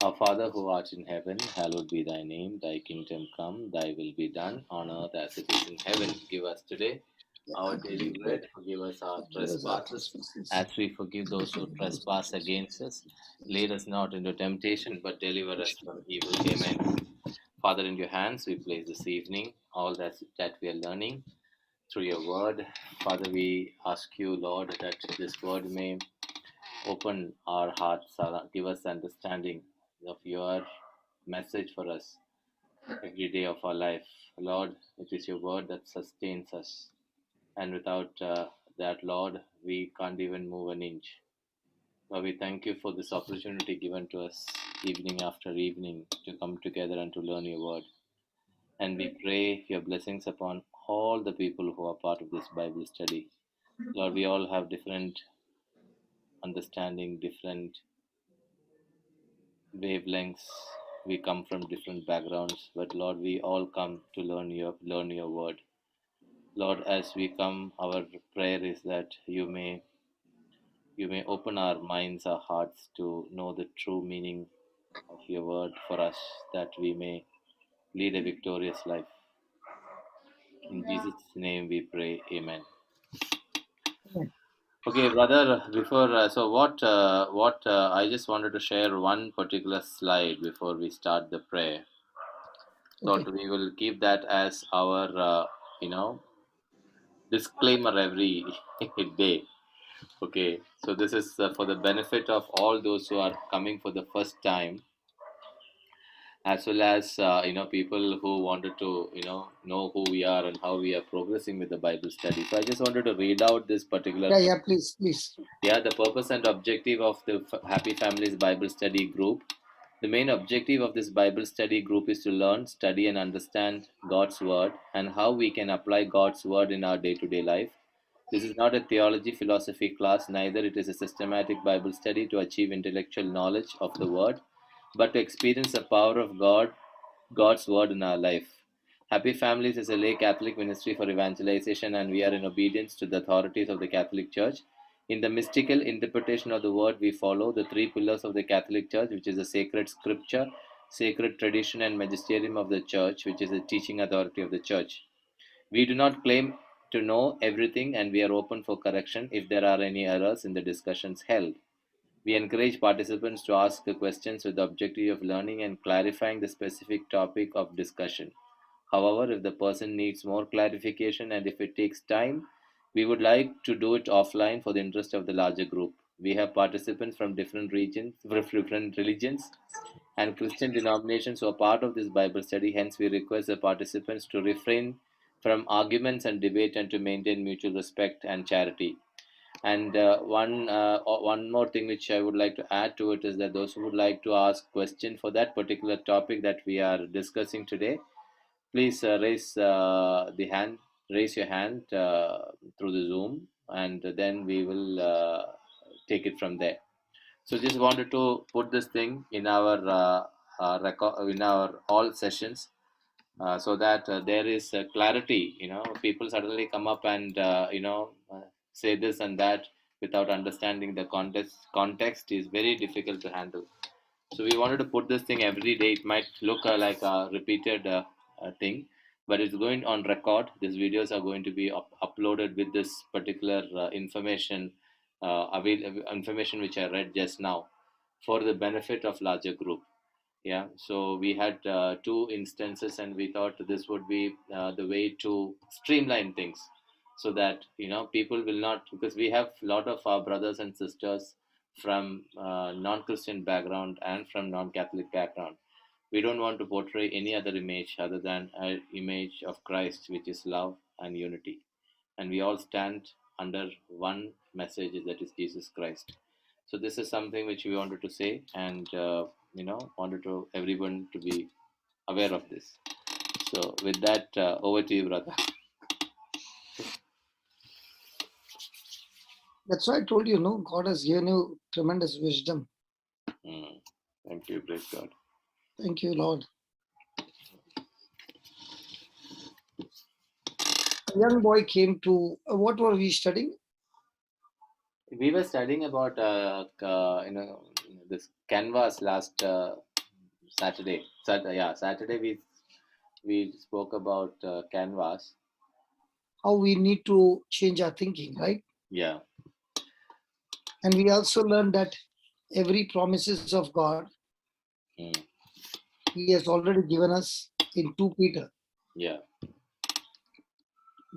Our Father who art in heaven, hallowed be thy name. Thy kingdom come, thy will be done on earth as it is in heaven. Give us today our daily bread. Forgive us our Give us our trespasses trespasses. as we forgive those who trespass against us. Lead us not into temptation, but deliver us from evil. Amen. Father, in your hands we place this evening all that we are learning through your word. Father, we ask you, Lord, that this word may open our hearts, give us understanding of your message for us every day of our life. Lord, it is your word that sustains us. And without that, Lord, we can't even move an inch. Lord, we thank you for this opportunity given to us evening after evening to come together and to learn your word. And we pray your blessings upon all the people who are part of this Bible study. Lord, we all have different understanding, different wavelengths. We come from different backgrounds, but Lord, we all come to learn your word. Lord, as we come, our prayer is that you may open our minds, our hearts to know the true meaning of your word for us, that we may lead a victorious life. In Jesus' name we pray, Amen. Okay, brother. Before I just wanted to share one particular slide before we start the prayer. Okay. Thought we will keep that as our you know disclaimer every day. Okay, so this is for the benefit of all those who are coming for the first time, as well as people who wanted to know who we are and how we are progressing with the Bible study. So I just wanted to read out this particular. Yeah, yeah, please, please. Yeah, the purpose and objective of the Happy Families Bible Study Group. The main objective of this Bible study group is to learn, study, and understand God's Word and how we can apply God's Word in our day to day life. This is not a theology philosophy class, neither it is a systematic Bible study to achieve intellectual knowledge of the Word, but to experience the power of God's Word in our life. Happy Families is a lay Catholic ministry for evangelization, and we are in obedience to the authorities of the Catholic Church. In the mystical interpretation of the word, we follow the three pillars of the Catholic Church, which is the sacred scripture, sacred tradition, and magisterium of the Church, which is the teaching authority of the Church. We do not claim to know everything, and we are open for correction if there are any errors in the discussions held. We encourage participants to ask questions with the objective of learning and clarifying the specific topic of discussion. However, if the person needs more clarification and if it takes time, we would like to do it offline for the interest of the larger group. We have participants from different regions, different religions, and Christian denominations who are part of this Bible study. Hence, we request the participants to refrain from arguments and debate and to maintain mutual respect and charity. And one more thing which I would like to add to it is that those who would like to ask question for that particular topic that we are discussing today, please raise your hand through the Zoom, and then we will take it from there. So just wanted to put this thing in our record in our all sessions, so that there is clarity. People suddenly come up and say this and that without understanding the context. Context is very difficult to handle. So we wanted to put this thing every day. It might look like a repeated thing, but it's going on record. These videos are going to be uploaded with this particular information which I read just now, for the benefit of larger group. Yeah, so we had two instances, and we thought this would be the way to streamline things, so that people will not, because we have a lot of our brothers and sisters from non-Christian background and from non-Catholic background. We don't want to portray any other image other than an image of Christ, which is love and unity, and we all stand under one message, that is Jesus Christ. So this is something which we wanted to say, and wanted to everyone to be aware of this. So with that, over to you, brother. That's why I told you, no, God has given you tremendous wisdom. Thank you, praise God. Thank you, Lord. A young boy came to, what were we studying? We were studying about this canvas last Saturday. Saturday we spoke about canvas. how we need to change our thinking, right? Yeah. And we also learned that every promises of God, Mm. He has already given us in 2 Peter, Yeah.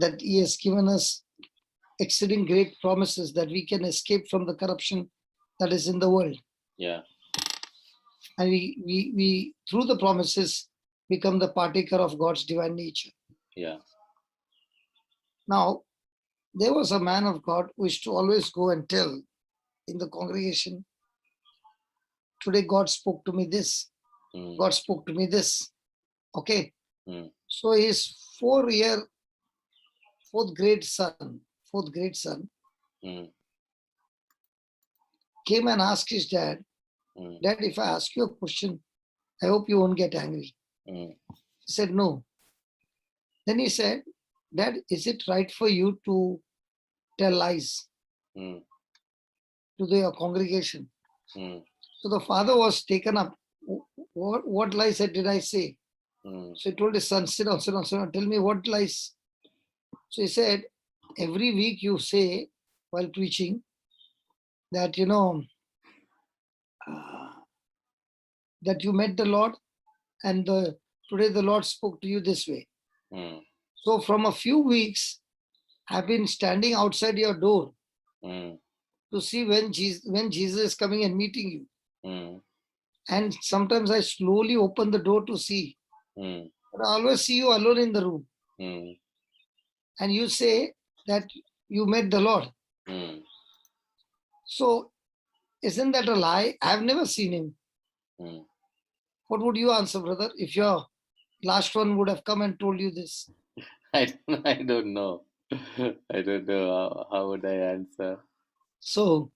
that He has given us exceeding great promises that we can escape from the corruption that is in the world. Yeah. And we through the promises become the partaker of God's divine nature. Yeah. Now, there was a man of God who used to always go and tell in the congregation, today God spoke to me this, Mm. God spoke to me this. Okay. Mm. So his 4-year, fourth grade son Mm. came and asked his dad, Mm. Dad, if I ask you a question, I hope you won't get angry. Mm. He said, no. Then he said, Dad, is it right for you to tell lies Mm. to the congregation? Mm. So the father was taken up. What lies did I say? Mm. So he told his son, sit down, sit down, sit down. Tell me what lies. So he said, every week you say while preaching that, uh, that you met the Lord and today the Lord spoke to you this way. Mm. So from a few weeks, I've been standing outside your door Mm. to see when Jesus is coming and meeting you. Mm. And sometimes I slowly open the door to see. Mm. But I always see you alone in the room. Mm. And you say that you met the Lord. Mm. So isn't that a lie? I've never seen him. Mm. What would you answer, brother, if your last one would have come and told you this? I don't know. I don't know how would I answer. So,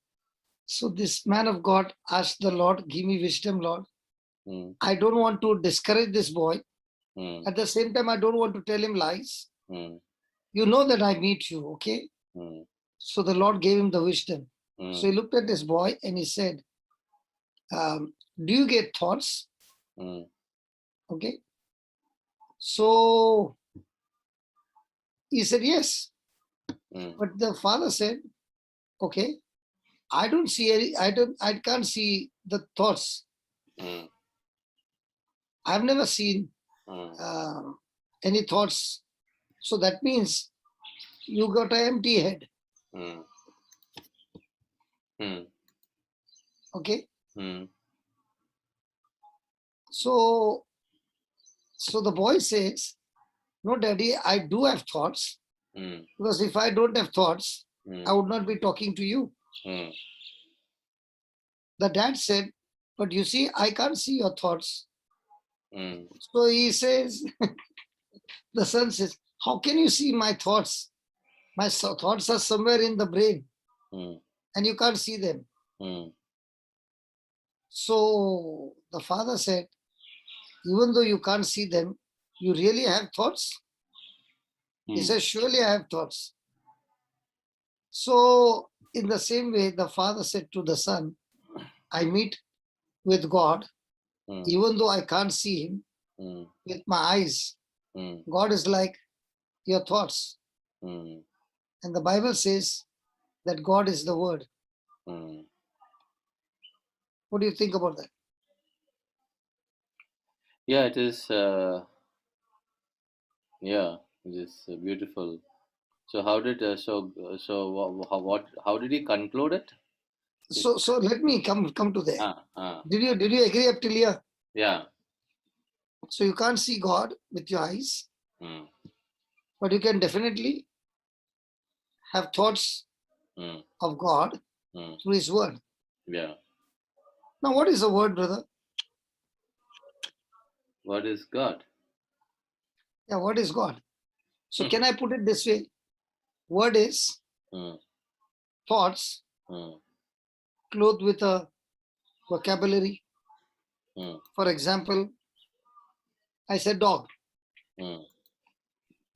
so this man of God asked the Lord, give me wisdom, Lord. Mm. I don't want to discourage this boy. Mm. At the same time, I don't want to tell him lies. Mm. You know that I meet you, okay? Mm. So the Lord gave him the wisdom. So Mm. he looked at this boy and he said, do you get thoughts? Mm. Okay. So he said, yes. Mm. But the father said, okay, I can't see the thoughts. Mm. I've never seen Mm. any thoughts. So that means you got an empty head. Mm. Mm. Okay. Mm. So, so the boy says, no, daddy, I do have thoughts. Mm. Because if I don't have thoughts, I Mm. would not be talking to you. Mm. The dad said, but you see, I can't see your thoughts. Mm. So he says, the son says, how can you see my thoughts? My thoughts are somewhere in the brain Mm. and you can't see them. Mm. So the father said, even though you can't see them, you really have thoughts? He Mm. says, surely I have thoughts. So in the same way, the father said to the son, I meet with God, Mm. even though I can't see him Mm. with my eyes. Mm. God is like your thoughts. Mm. And the Bible says that God is the word. Mm. What do you think about that? Yeah, it is. Yeah, it is beautiful. So how did how did he conclude it? So let me come to there. Ah, ah, Did you agree up till here? yeah. So you can't see God with your eyes, Mm. but you can definitely have thoughts Mm. of God Mm. through His word. Yeah. Now, what is a word, brother? What is God? Yeah, what is God? So can I put it this way? Word is Mm. thoughts Mm. clothed with a vocabulary. Mm. For example, I said dog. Mm.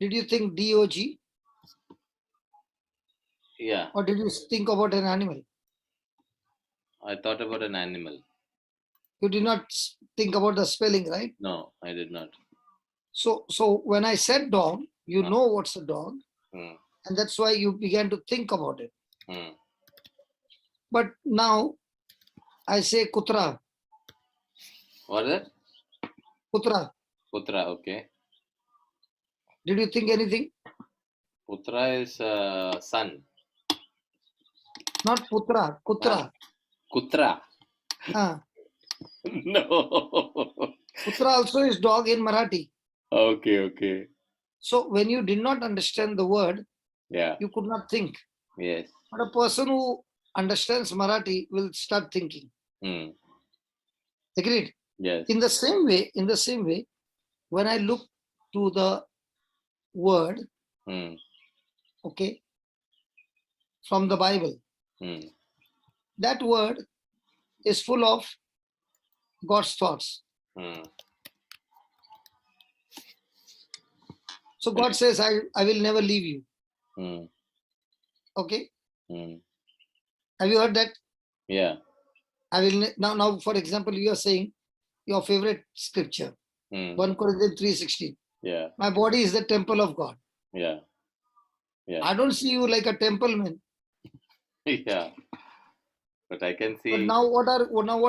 Did you think DOG Yeah, or did you think about an animal? I thought about an animal. You did not think about the spelling, right? No, I did not. So when I said dog, you Ah. know what's a dog, Hmm. and that's why you began to think about it. Hmm. But now I say kutra, What is it? kutra. Putra, okay. Did you think anything? Putra is son. Not putra, Ah, kutra. Kutra. Ah, No. kutra also is dog in Marathi. Okay, okay. So when you did not understand the word, Yeah. you could not think. Yes. But a person who understands Marathi will start thinking. Hmm. Agreed? Yes. In the same way, when I look to the word, Hmm. okay, from the Bible, Hmm. that word is full of God's thoughts. Hmm. So God says, I will never leave you. Hmm. Okay. Hmm. Have you heard that? Yeah. I will now, for example, you are saying your favorite scripture, Hmm. 1 Corinthians 3:16. Yeah. My body is the temple of God. Yeah. Yeah. I don't see you like a temple man. Yeah. But I can But see. now what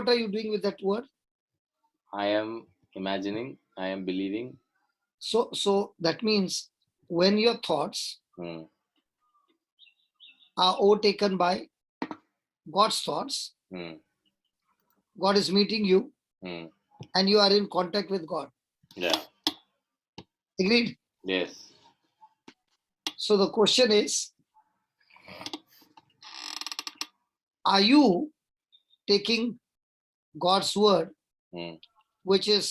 are you doing with that word? I am imagining. I am believing. So that means when your thoughts Hmm. are overtaken by God's thoughts, Hmm. God is meeting you Hmm. and you are in contact with God. Yeah. Agreed? Yes. So the question is, are you taking God's word, Hmm. which is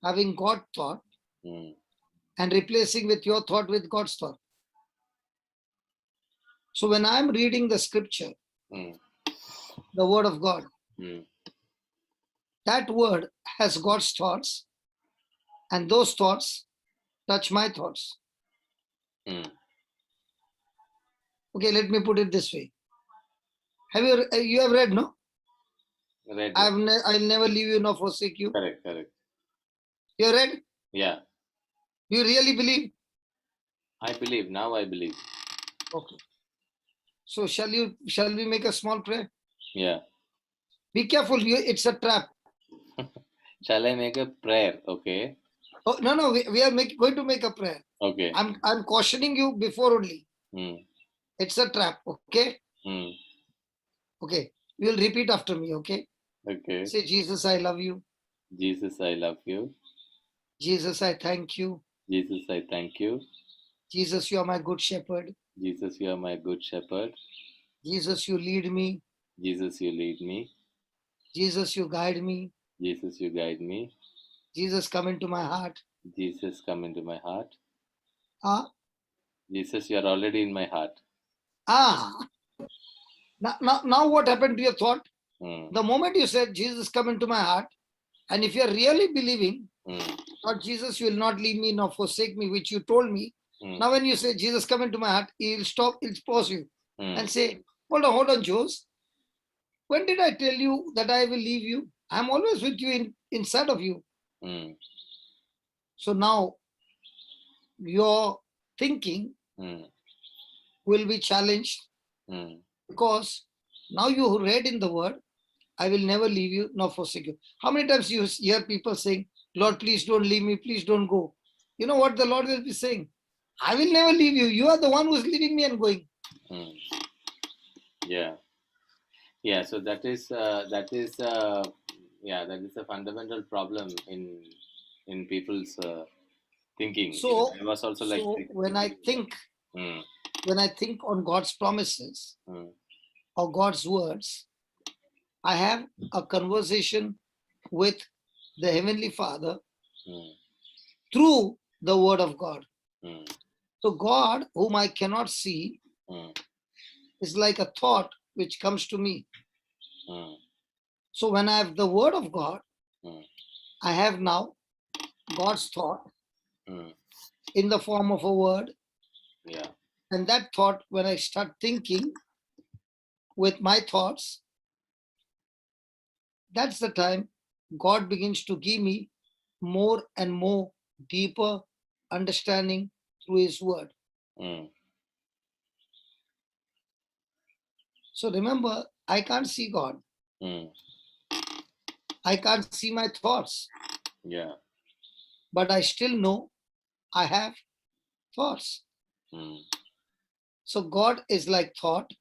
having God thought, Hmm. and replacing with your thought with God's thought? So when I'm reading the scripture, Hmm. the word of God, Hmm. that word has God's thoughts, and those thoughts touch my thoughts. Hmm. Okay, let me put it this way. Have you have read, no? Right. I'll never leave you nor forsake you. Correct. Correct. You have read? Yeah. Do you really believe? I believe. Now I believe. Okay. So shall we make a small prayer? Yeah. Be careful, it's a trap. Shall I make a prayer? Okay. Oh, no, we are going to make a prayer. Okay. I'm cautioning you before only. Hmm. It's a trap, okay? Hmm. Okay. You will repeat after me, okay? Okay. Say, Jesus, I love you. Jesus, I love you. Jesus, I thank you. Jesus, I thank you. Jesus, you are my good shepherd. Jesus, you are my good shepherd. Jesus, you lead me. Jesus, you lead me. Jesus, you guide me. Jesus, you guide me. Jesus, come into my heart. Jesus, come into my heart. Ah, Jesus, you are already in my heart. ah. Now what happened to your thought? Hmm. The moment you said, Jesus, come into my heart, and if you are really believing, Hmm. Lord Jesus, you will not leave me nor forsake me, which you told me. Hmm. Now, when you say, Jesus, come into my heart, he'll stop, he'll pause you Hmm. and say, hold on, Jose. When did I tell you that I will leave you? I'm always with you inside of you. Hmm. So now your thinking Hmm. will be challenged Hmm. because now you read in the word, I will never leave you nor forsake you. How many times you hear people saying, Lord, please don't leave me, please don't go. You know what the Lord will be saying? I will never leave you. You are the one who's leaving me and going. Hmm. Yeah. Yeah. So that is yeah, that is a fundamental problem in people's thinking. So, I was also like so thinking. Hmm. when I think on God's promises Hmm. or God's words, I have a conversation with the Heavenly Father Hmm. through the Word of God. Hmm. So God, whom I cannot see, Hmm. is like a thought which comes to me. Hmm. So when I have the Word of God, Hmm. I have now God's thought Hmm. in the form of a word. Yeah. And that thought, when I start thinking with my thoughts, that's the time God begins to give me more and more deeper understanding through His Word. Mm. So remember, I can't see God. Mm. I can't see my thoughts, Yeah. but I still know I have thoughts. Mm. So God is like thought.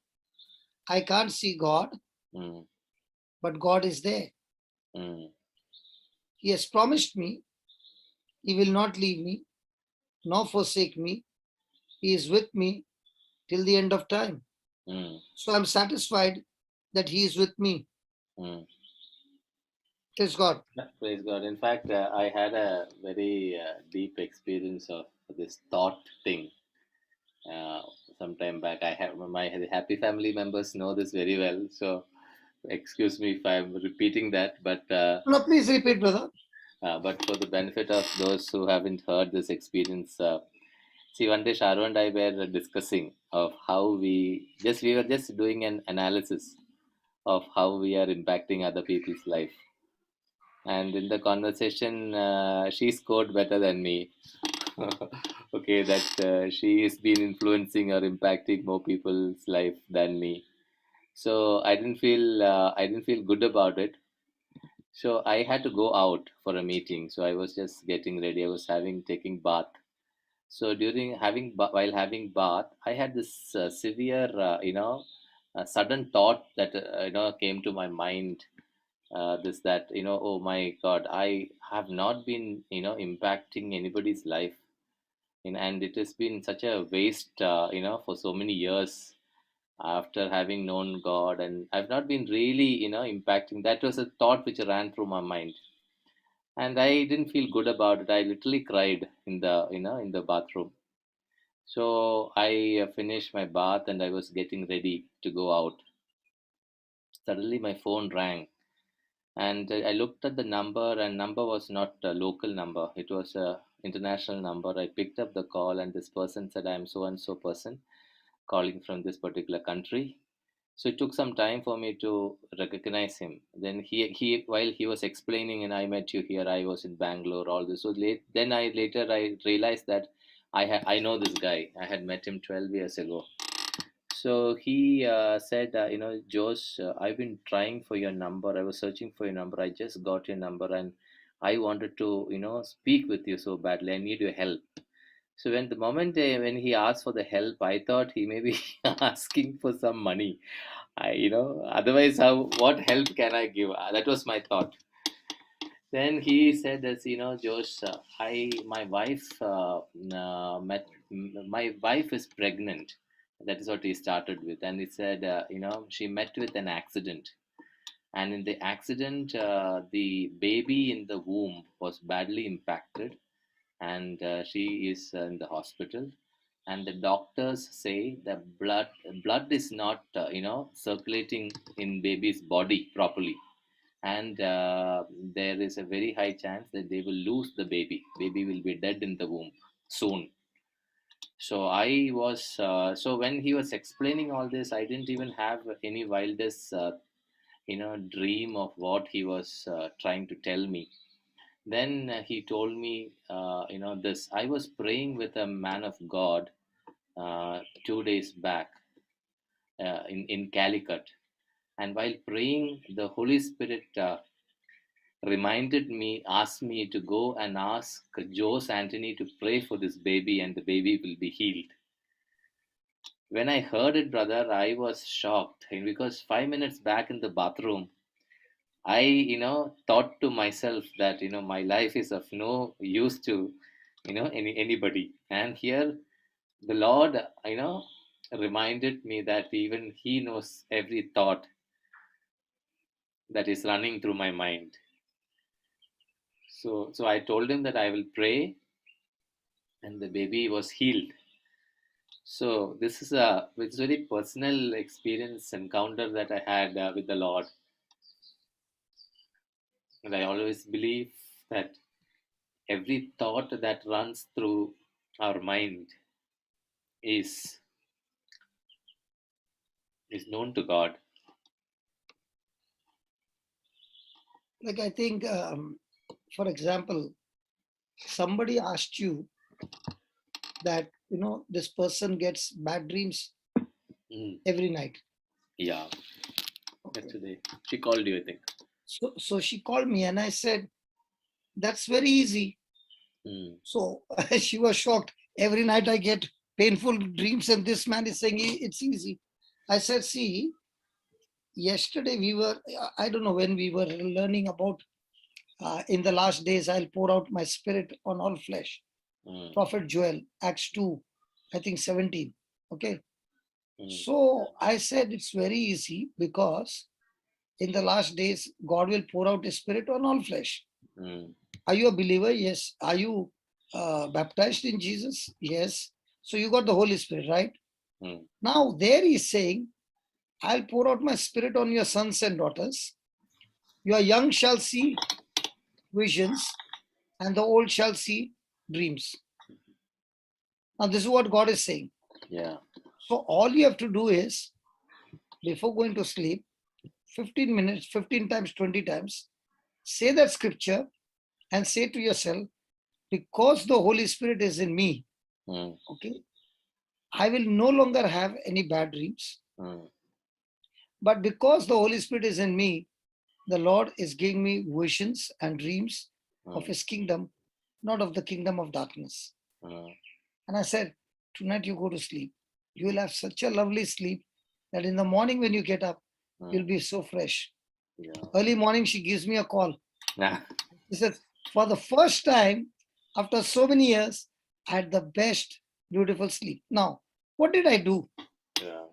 I can't see God, Mm. but God is there. Mm. He has promised me He will not leave me nor forsake me. He is with me till the end of time. Mm. So I'm satisfied that He is with me. Mm. Praise God. Praise God. In fact, I had a very deep experience of this thought thing uh, some time back. I have my happy family members know this very well, so excuse me if I'm repeating that, No, please repeat, brother. but for the benefit of those who haven't heard this experience, see, one day Sharu and I were discussing of how we were just doing an analysis of how we are impacting other people's life. And in the conversation, she scored better than me. Okay, that she has been influencing or impacting more people's life than me. So I didn't feel good about it. So I had to go out for a meeting. So I was just getting ready. I was having taking bath. So during while having bath, I had this severe, sudden thought that came to my mind. This that oh my God, I have not been impacting anybody's life, and it has been such a waste, for so many years after having known God, and I've not been really impacting. That was a thought which ran through my mind, and I didn't feel good about it. I literally cried in the in the bathroom. So I finished my bath and I was getting ready to go out. Suddenly my phone rang, and I looked at the number, and number was not a local number. It was a international number. I picked up the call, and this person said, "I am so and so person calling from this particular country." So it took some time for me to recognize him. Then he while he was explaining, and I met you here. I was in Bangalore. All this. So late. Then I realized that I know this guy. I had met him 12 years ago. So he said, Josh, I've been trying for your number. I was searching for your number. I just got your number, and I wanted to, speak with you so badly. I need your help. So when the moment when he asked for the help, I thought he may be asking for some money. Otherwise, what help can I give? That was my thought. Then he said, as Josh, my wife is pregnant. That is what he started with, and he said, she met with an accident, and in the accident, the baby in the womb was badly impacted, and she is in the hospital. And the doctors say the blood is not, circulating in baby's body properly, and there is a very high chance that they will lose the baby will be dead in the womb soon. So so when he was explaining all this, I didn't even have any wildest dream of what he was trying to tell me. Then he told me, this I was praying with a man of God 2 days back in Calicut, and while praying, the Holy Spirit asked me to go and ask Jose Anthony to pray for this baby, and the baby will be healed. When I heard it, brother, I was shocked, and because 5 minutes back in the bathroom, I, thought to myself that, my life is of no use to, anybody. And here the Lord, reminded me that even He knows every thought that is running through my mind. So I told him that I will pray, and the baby was healed. So this is a it's very personal experience encounter that I had with the Lord, and I always believe that every thought that runs through our mind is known to God. Like I think, for example, somebody asked you that this person gets bad dreams Mm. every night. Yeah. Okay. Yesterday she called you, I think. So she called me and I said, that's very easy. Mm. So she was shocked. Every night I get painful dreams, and this man is saying it's easy. I said, see, yesterday we were, I don't know when we were learning about in the last days I'll pour out my spirit on all flesh. Mm. Prophet Joel, Acts 2, I think 17. Okay. Mm. So I said it's very easy because in the last days, God will pour out his spirit on all flesh. Mm. Are you a believer? Yes. Are you baptized in Jesus? Yes. So you got the Holy Spirit, right? Mm. Now there he's saying, I'll pour out my spirit on your sons and daughters. Your young shall see visions, and the old shall see dreams. Now, this is what God is saying. Yeah. So, all you have to do is, before going to sleep, 15 minutes, 15 times, 20 times, say that scripture and say to yourself, because the Holy Spirit is in me, Mm. okay, I will no longer have any bad dreams. Mm. But because the Holy Spirit is in me, the Lord is giving me visions and dreams of Mm. his kingdom, not of the kingdom of darkness. Mm. And I said, tonight you go to sleep. You will have such a lovely sleep that in the morning when you get up, you'll Mm. be so fresh. Yeah. Early morning, she gives me a call. Nah. She says, for the first time after so many years, I had the best, beautiful sleep. Now, what did I do? Yeah.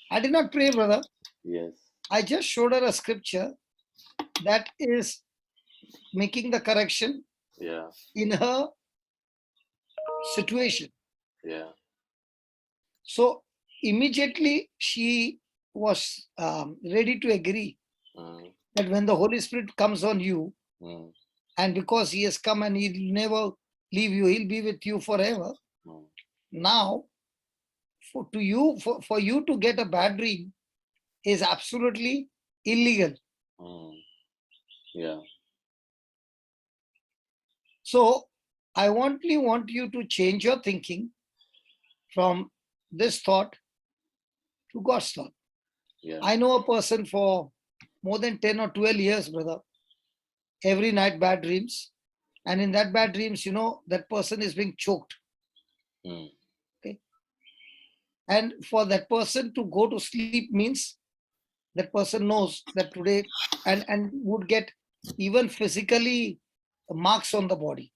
I did not pray, brother. Yes. I just showed her a scripture that is making the correction Yeah. in her situation. Yeah. So immediately she was ready to agree Mm. that when the Holy Spirit comes on you, Mm. and because he has come and he'll never leave you, he'll be with you forever. Mm. Now, for you to get a bad dream is absolutely illegal. Mm. Yeah. So I want you to change your thinking from this thought to God's thought. Yeah. I know a person for more than 10 or 12 years, brother. Every night bad dreams. And in that bad dreams, that person is being choked. Mm. Okay. And for that person to go to sleep means that person knows that today and would get even physically marks on the body.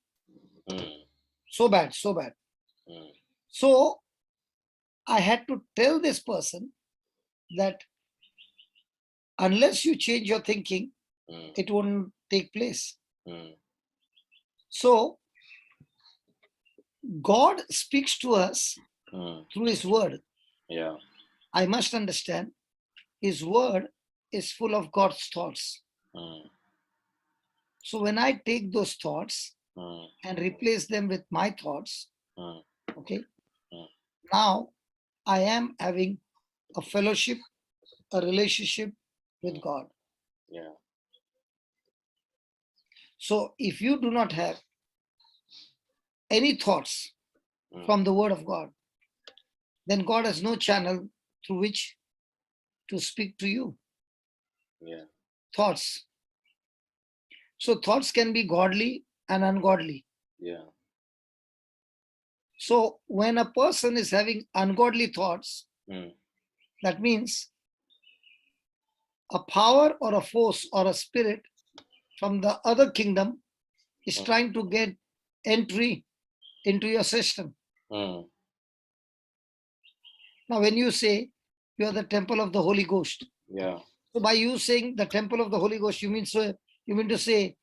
Mm. So bad, so bad. Mm. So I had to tell this person that unless you change your thinking, Mm. it won't take place. Mm. So God speaks to us Mm. through his word. Yeah. I must understand his word is full of God's thoughts. Mm. So when I take those thoughts Mm. and replace them with my thoughts, Mm. okay, Mm. now I am having a fellowship, a relationship with Mm. God. Yeah. So if you do not have any thoughts Mm. from the word of God, then God has no channel through which to speak to you. Yeah. Thoughts. So thoughts can be godly and ungodly. Yeah. So when a person is having ungodly thoughts, Mm. that means a power or a force or a spirit from the other kingdom is Mm. trying to get entry into your system. Mm. Now, when you say you are the temple of the Holy Ghost, Yeah. so by you saying the temple of the Holy Ghost, you mean to say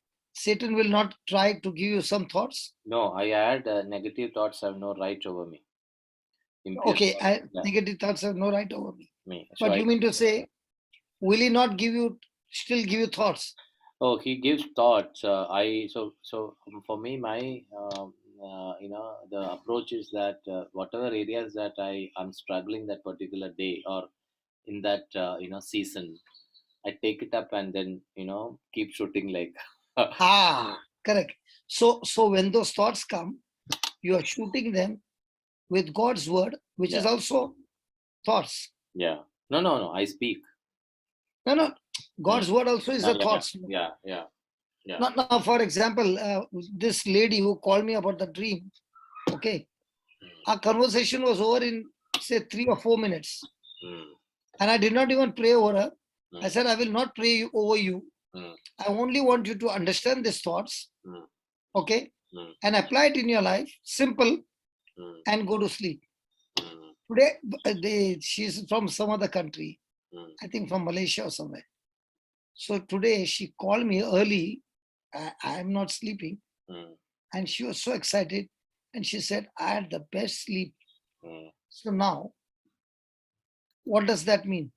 Satan will not try to give you some thoughts? No, I had negative thoughts have no right over me. Impure Okay, thoughts. Yeah. negative thoughts have no right over me. Me. So But I. you mean to say, will he not still give you thoughts? Oh, he gives thoughts. For me, my the approach is that whatever areas that I'm struggling that particular day or in that season, I take it up and then keep shooting like. Correct. So when those thoughts come, you are shooting them with God's word, which is Yeah, also thoughts. yeah. No. I speak. No. Mm. God's word also is the Yeah, thoughts. yeah, yeah, yeah. Now, for example, this lady who called me about the dream, okay, our conversation was over in say 3 or 4 minutes, Mm, and I did not even pray over her. I mm, said, I will not pray over you. mm, I only want you to understand these thoughts, mm, okay, mm, and apply it in your life, simple, mm, and go to sleep. mm, Today, she's from some other country, mm, I think from Malaysia or somewhere. So today she called me early. I'm not sleeping, mm, and she was so excited, and she said, I had the best sleep. mm, So now, what does that mean?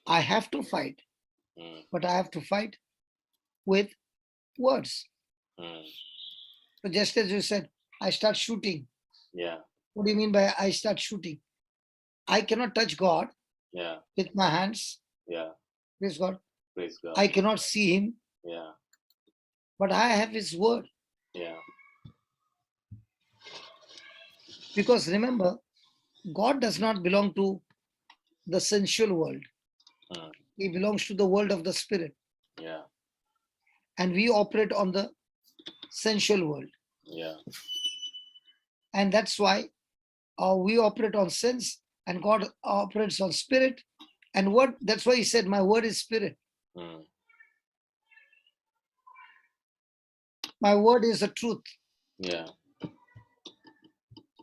I have to fight, mm, but I have to fight with words. mm. So just as you said, I start shooting. Yeah, What do you mean by I start shooting? I cannot touch God yeah, with my hands. yeah. Praise God. Praise God. I cannot see Him, Yeah, but I have His word. yeah, Because remember, God does not belong to the sensual world. mm, He belongs to the world of the spirit. yeah, And we operate on the sensual world. yeah, And that's why we operate on sense and God operates on spirit. And what that's why He said, my word is spirit. mm, My word is the truth. yeah,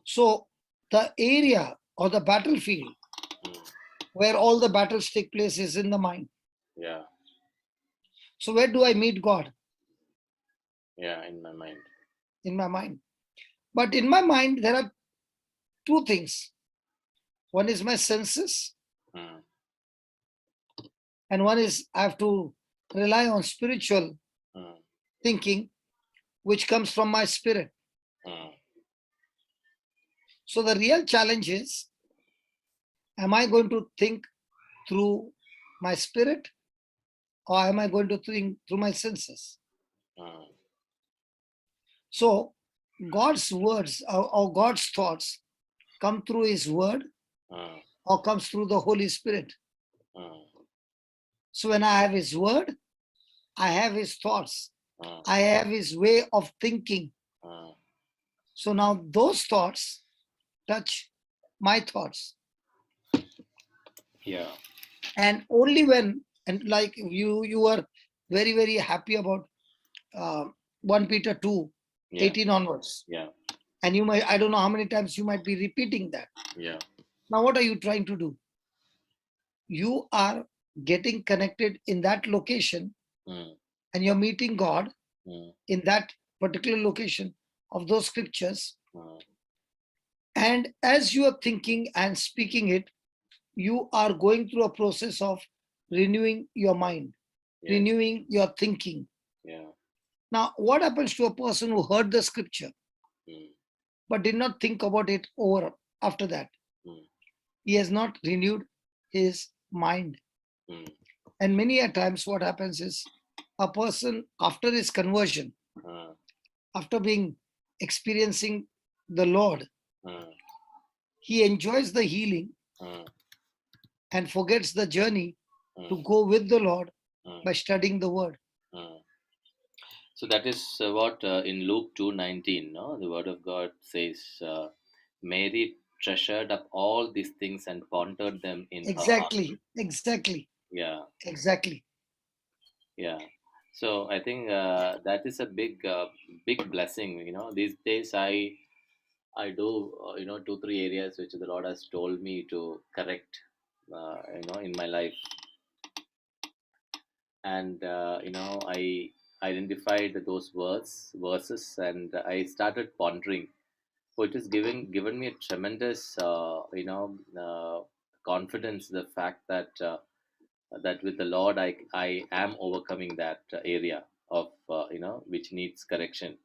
So the area or the battlefield mm, where all the battles take place is in the mind. yeah, So where do I meet God? yeah. In my mind. In my mind. But in my mind, there are two things. One is my senses, Mm, and one is I have to rely on spiritual mm, thinking, which comes from my spirit. mm, So the real challenge is, am I going to think through my spirit or am I going to think through my senses? mm, So God's words or God's thoughts come through His word mm, or comes through the Holy Spirit. mm, So when I have His word, I have His thoughts. mm, I have His way of thinking. mm. So now those thoughts touch my thoughts. Yeah, And only when, and like you are very, very happy about uh, 1 Peter 2, yeah, 18 onwards. yeah, And you might, I don't know how many times you might be repeating that. yeah. Now, what are you trying to do? You are getting connected in that location Mm, and you're meeting God mm, in that particular location of those scriptures. mm. And as you are thinking and speaking it, you are going through a process of renewing your mind, Yes, renewing your thinking. yeah. Now, what happens to a person who heard the scripture Mm, but did not think about it over after that? mm, He has not renewed his mind. mm, And many a times, what happens is a person after his conversion, mm, after being experiencing the Lord, mm, he enjoys the healing mm, and forgets the journey to mm, go with the Lord mm, by studying the word. mm. So that is what in Luke 2:19, no, the Word of God says, Mary treasured up all these things and pondered them in her heart. Exactly, exactly, Yeah, exactly. yeah. So I think that is a big blessing. These days I do two three areas which the Lord has told me to correct. In my life, and I identified those verses, and I started pondering. So it has given me a tremendous confidence, the fact that with the Lord I am overcoming that area of which needs correction.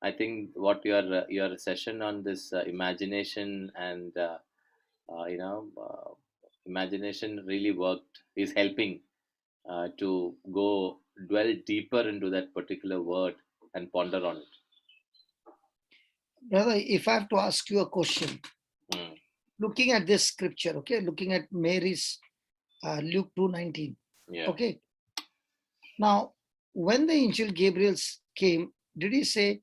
I think what your session on this imagination and uh, you know uh, imagination really worked, is helping to go dwell deeper into that particular word and ponder on it. Brother, if I have to ask you a question, Mm. looking at this scripture, okay, looking at Mary's Luke 2:19, Yeah. okay. Now, when the angel Gabriel came, did he say,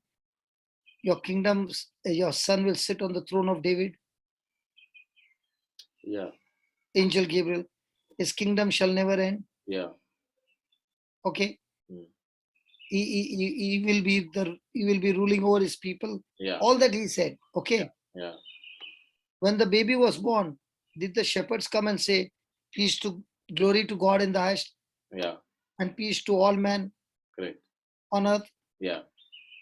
your kingdoms, your son will sit on the throne of David? Yeah. Angel Gabriel, his kingdom shall never end. Yeah. Okay. Mm. He will be ruling over his people. Yeah. All that he said. Okay. Yeah. When the baby was born, did the shepherds come and say, peace to glory to God in the highest Yeah. and peace to all men Correct. on earth? Yeah.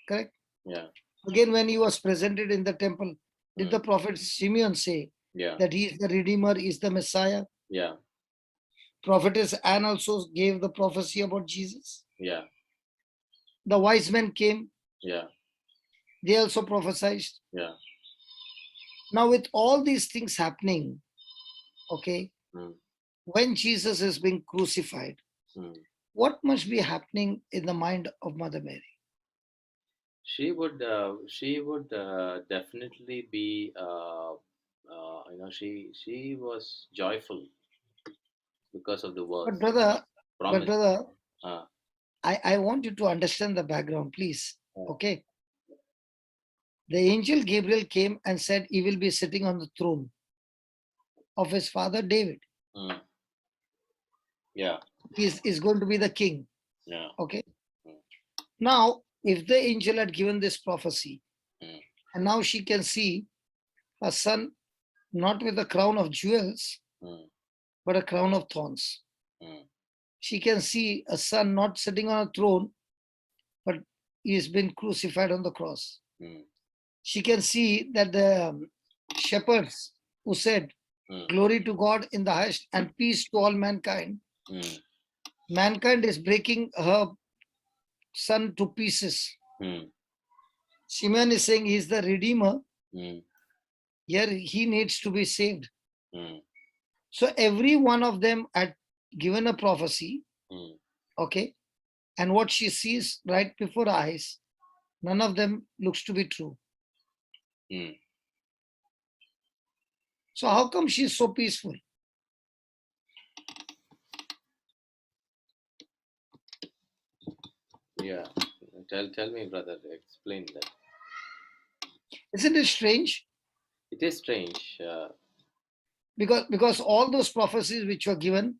Correct. Yeah. Again, when he was presented in the temple, did the prophet Simeon say Yeah. that he is the Redeemer, is the Messiah? Yeah. Prophetess Anne also gave the prophecy about Jesus. Yeah. The wise men came, Yeah. they also prophesied. Yeah. Now, with all these things happening, okay, Mm. when Jesus is being crucified, Mm. what must be happening in the mind of Mother Mary? She would. She would definitely be. She was joyful because of the But words brother, but promised. brother, Uh, I want you to understand the background, please. uh, Okay. The angel Gabriel came and said he will be sitting on the throne of his father David. mm. Yeah. Is going to be the king. Yeah. Okay. Mm. Now, if the angel had given this prophecy, Mm. and now she can see her son not with a crown of jewels, Mm. but a crown of thorns. Mm. She can see a son not sitting on a throne, but he has been crucified on the cross. Mm. She can see that the shepherds who said, Mm. glory to God in the highest and peace to all mankind, Mm. mankind is breaking her son to pieces. Mm. Simeon is saying he's the Redeemer. Mm. Here he needs to be saved. Mm. So every one of them had given a prophecy, Mm. okay, and what she sees right before her eyes, none of them looks to be true. Mm. So how come she's so peaceful? Yeah. Tell me, brother. Explain that. Isn't it strange? It is strange. Because all those prophecies which were given,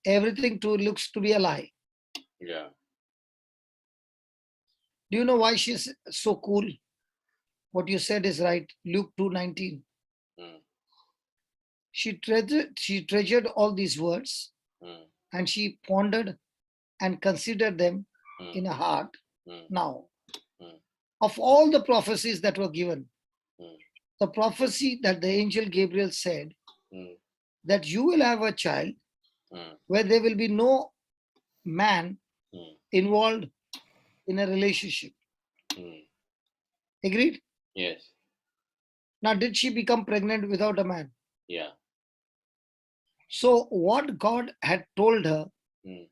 everything too looks to be a lie. Yeah. Do you know why she's so cool? What you said is right. Luke 2:19. Mm. She treasured all these words Mm. and she pondered and considered them Mm. in her heart. Mm. Now, Mm. of all the prophecies that were given, Mm. the prophecy that the angel Gabriel said Mm. that you will have a child Mm. where there will be no man Mm. involved in a relationship. Mm. Agreed? Yes. Now, did she become pregnant without a man? Yeah. So, what God had told her, Mm.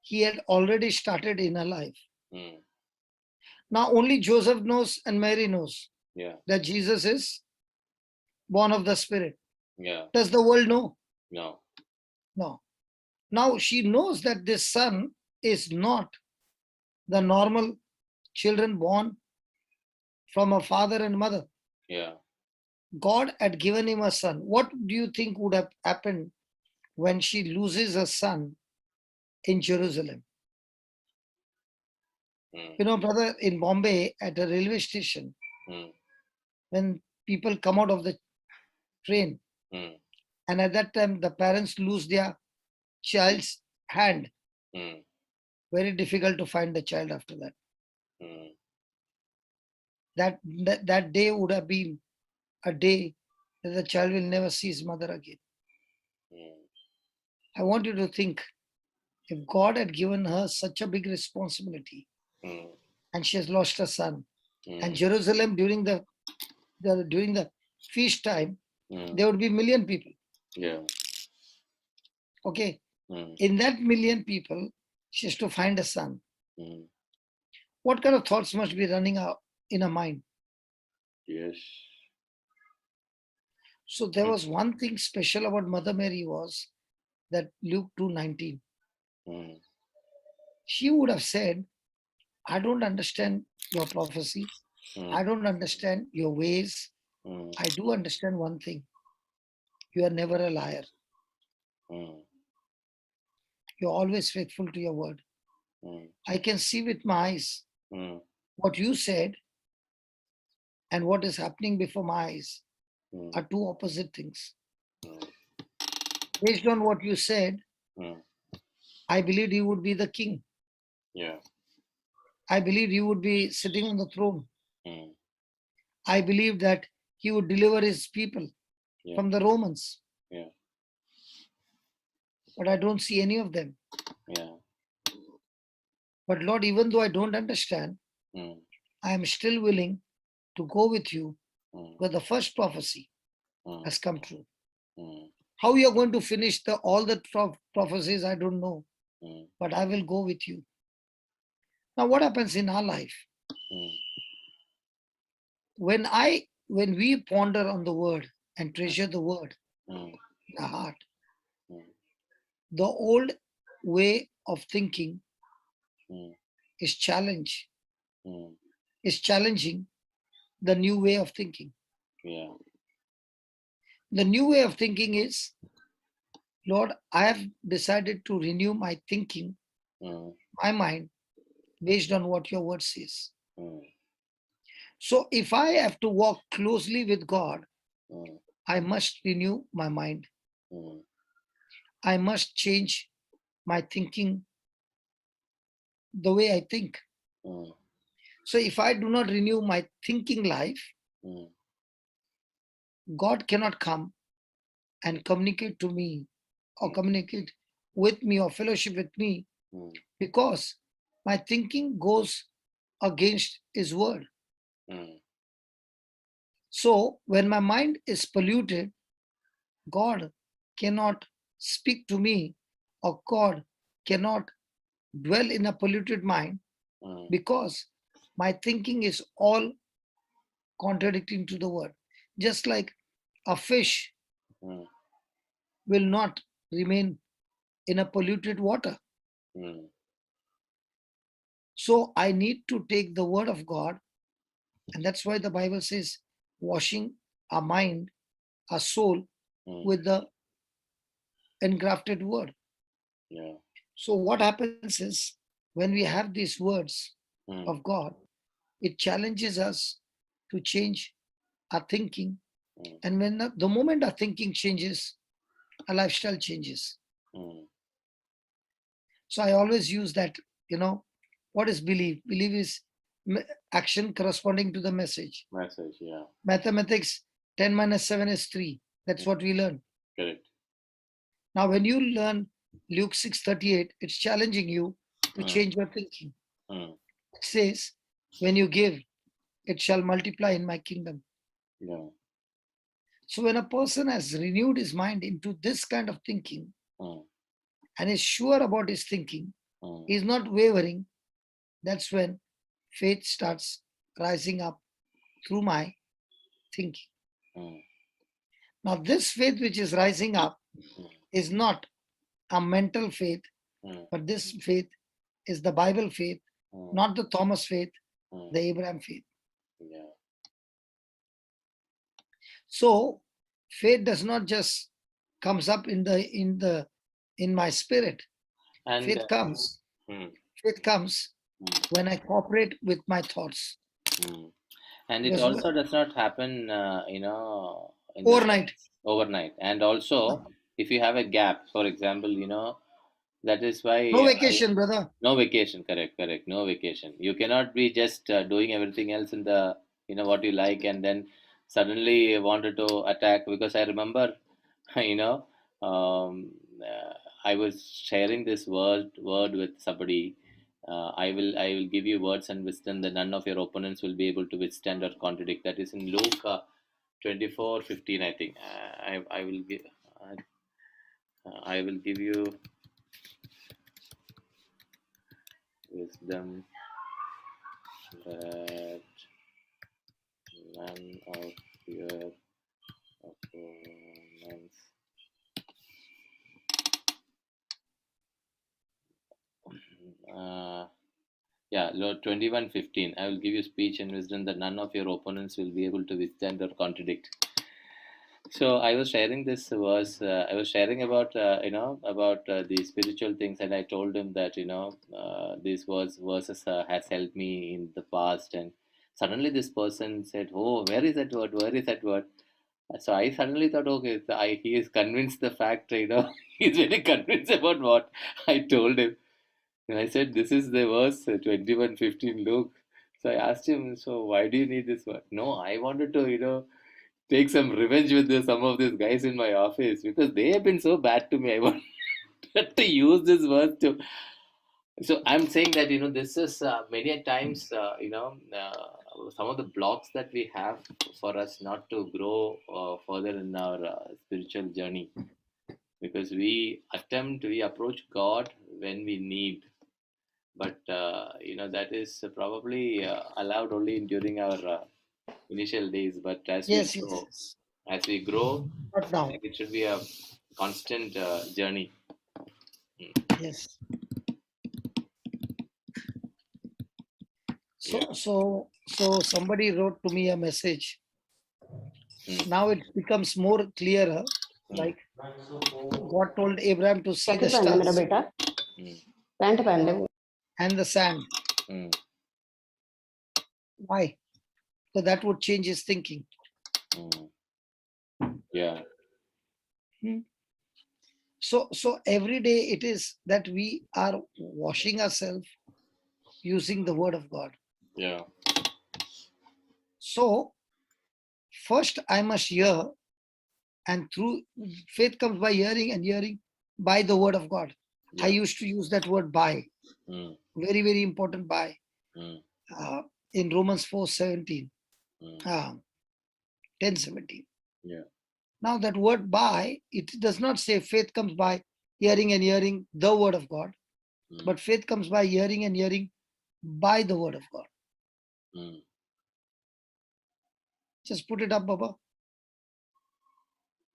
he had already started in her life. Mm. Now, only Joseph knows and Mary knows Yeah. that Jesus is born of the Spirit. Yeah. Does the world know? No. No. Now, she knows that this son is not the normal children born from a father and mother. Yeah. God had given him a son. What do you think would have happened when she loses a son in Jerusalem? Mm. You know, brother, in Bombay at a railway station, Mm. when people come out of the train, Mm. and at that time the parents lose their child's hand, Mm. very difficult to find the child after that. Mm. That day would have been a day that the child will never see his mother again. Mm. I want you to think, if God had given her such a big responsibility Mm. and she has lost her son, and Mm. Jerusalem during the feast time, Mm. there would be million people. Yeah. Okay. Mm. In that million people, she has to find a son. Mm. What kind of thoughts must be running out in her mind? Yes. So there Mm. was one thing special about Mother Mary was that Luke 2:19. Mm. She would have said, I don't understand your prophecy. Mm. I don't understand your ways. Mm. I do understand one thing. You are never a liar. Mm. You're always faithful to your word. Mm. I can see with my eyes Mm. what you said and what is happening before my eyes Mm. are two opposite things. Mm. Based on what you said, Mm. I believed he would be the king. Yeah. I believed he would be sitting on the throne. Mm. I believed that he would deliver his people Yeah. from the Romans. Yeah. But I don't see any of them. Yeah. But Lord, even though I don't understand, Mm. I am still willing to go with you Mm. where the first prophecy Mm. has come true. Mm. How you are going to finish all the prophecies, I don't know, Mm. but I will go with you. Now, what happens in our life? Mm. When we ponder on the word and treasure the word Mm. in our heart, Mm. the old way of thinking Mm. is challenge Mm. is challenging the new way of thinking. Yeah. The new way of thinking is, Lord, I have decided to renew my thinking, Mm. my mind, based on what your word says. Mm. So if I have to walk closely with God, Mm. I must renew my mind. Mm. I must change my thinking, the way I think. Mm. So if I do not renew my thinking life, Mm. God cannot come and communicate to me or Mm. communicate with me or fellowship with me Mm. because my thinking goes against his word. Mm. So when my mind is polluted, God cannot speak to me or God cannot dwell in a polluted mind Mm. because my thinking is all contradicting to the word. Just like a fish Mm. will not remain in a polluted water. Mm. So I need to take the word of God, and that's why the Bible says washing our mind, our soul Mm. with the engrafted word. Yeah. So what happens is when we have these words of Mm. God, it challenges us to change our thinking. Mm. And when the moment our thinking changes, our lifestyle changes. Mm. So I always use that, you know, what is belief? Belief is action corresponding to the message. Message. Yeah. Mathematics, 10 minus 7 is 3. That's Mm. what we learn. Correct. Now, when you learn Luke 6:38, it's challenging you to Mm. change your thinking. Mm. It says, when you give, it shall multiply in my kingdom. Yeah. So when a person has renewed his mind into this kind of thinking Mm. and is sure about his thinking, Mm. is not wavering, that's when faith starts rising up through my thinking. Mm. Now, this faith which is rising up Mm. is not a mental faith, Mm. but this faith is the Bible faith, Mm. not the Thomas faith, Mm. the Abraham faith. Yeah. So faith does not just comes up in my spirit. And Faith comes. mm. Faith comes Mm. when I cooperate with my thoughts. Mm. And it Because also does not happen, in the overnight, sense overnight. And also, if you have a gap, for example, that is why no vacation, brother. no vacation. Correct, correct. No vacation. You cannot be just doing everything else in the, what you like, and then suddenly wanted to attack. Because I remember, you know, I was sharing this word with somebody. I will give you words and wisdom that none of your opponents will be able to withstand or contradict. That is in Luke 24:15, I think. I will give you. Wisdom that none of your opponents yeah, Lord 21:15. I will give you speech and wisdom that none of your opponents will be able to withstand or contradict. So I was sharing this verse. I was sharing about about the spiritual things, and I told him that these verses has helped me in the past. And suddenly this person said, "Oh, where is that word? Where is that word?" So I suddenly thought, okay, so he is convinced the fact. He's very convinced about what I told him. And I said, "This is the verse 21:15. Look." So I asked him, "So why do you need this word?" No, I wanted to take some revenge with some of these guys in my office because they have been so bad to me. I wanted to use this word to. So I'm saying that this is many a times some of the blocks that we have for us not to grow further in our spiritual journey, because we approach God when we need, but that is probably allowed only during our initial days. But Yes, yes, yes. as we grow, Not I now. think it should be a constant journey. Yes. Yeah. So somebody wrote to me a message. Mm, Now it becomes more clearer. mm, Like God told Abraham to see the jacket पहन ले मेरा stars बेटा, mm, pant पहन ले वो। and the sand. mm, Why? So that would change his thinking. mm. Yeah. Hmm. So every day it is that we are washing ourselves using the word of God. Yeah. So first I must hear, and through faith comes by hearing, and hearing by the word of God. I Yeah. used to use that word by, Mm, very, very important by, mm, in Romans 4:17, mm. 10:17. Yeah. Now that word by, it does not say faith comes by hearing and hearing the word of God, Mm, but faith comes by hearing and hearing by the word of God. mm. Just put it up, Baba.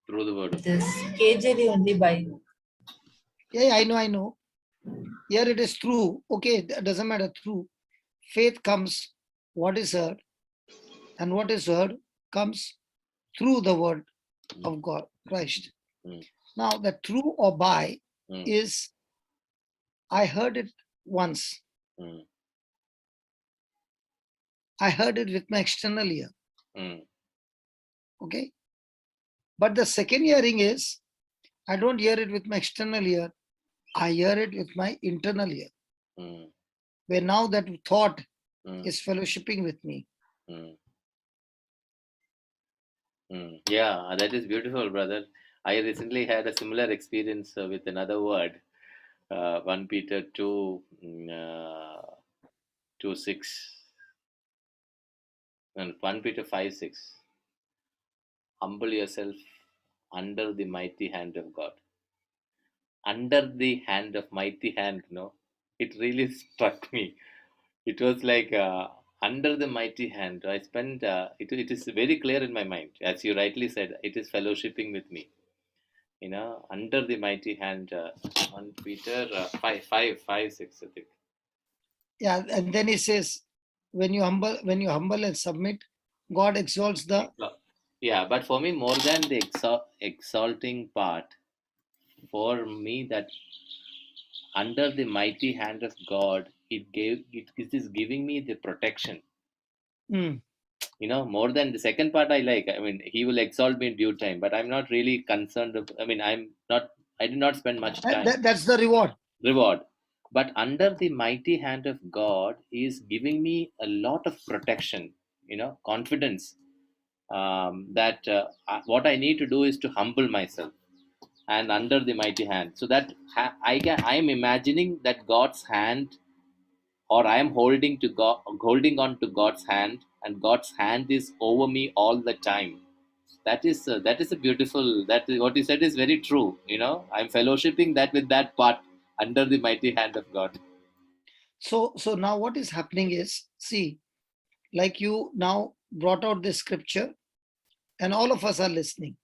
Through the word of This God. KJV only by. Yeah, I know. Here it is true. Okay, that doesn't matter. True. Faith comes, what is heard, and what is heard comes through the word of God, Christ. Mm, Now, the true or by mm, is I heard it once. mm, I heard it with my external ear. mm, Okay. But the second hearing is I don't hear it with my external ear. I hear it with my internal ear. mm, Where now that thought mm, is fellowshipping with me. mm, mm. Yeah, that is beautiful, brother. I recently had a similar experience with another word. 1 Peter 2, 2 6, and 1 Peter 5 6. Humble yourself under the mighty hand of God. Under the hand of mighty hand, it really struck me. It was like under the mighty hand. I spent it is very clear in my mind, as you rightly said. It is fellowshipping with me. Under the mighty hand. 1 Peter 5 6, I think. Yeah, and then he says, when you humble and submit, God exalts the. Yeah, but for me, more than the exalting part, for me that under the mighty hand of God, it is giving me the protection. Mm. More than the second part I like. I mean, he will exalt me in due time, but I'm not really concerned. I mean, I did not spend much time. That's the reward. Reward. But under the mighty hand of God, He is giving me a lot of protection, confidence, that what I need to do is to humble myself and under the mighty hand. So that I am imagining that God's hand, or I am holding on to God's hand, and God's hand is over me all the time. That is a beautiful. That is what you said is very true. I'm fellowshipping that with that part under the mighty hand of God. So now what is happening is, see, like you now brought out this scripture and all of us are listening.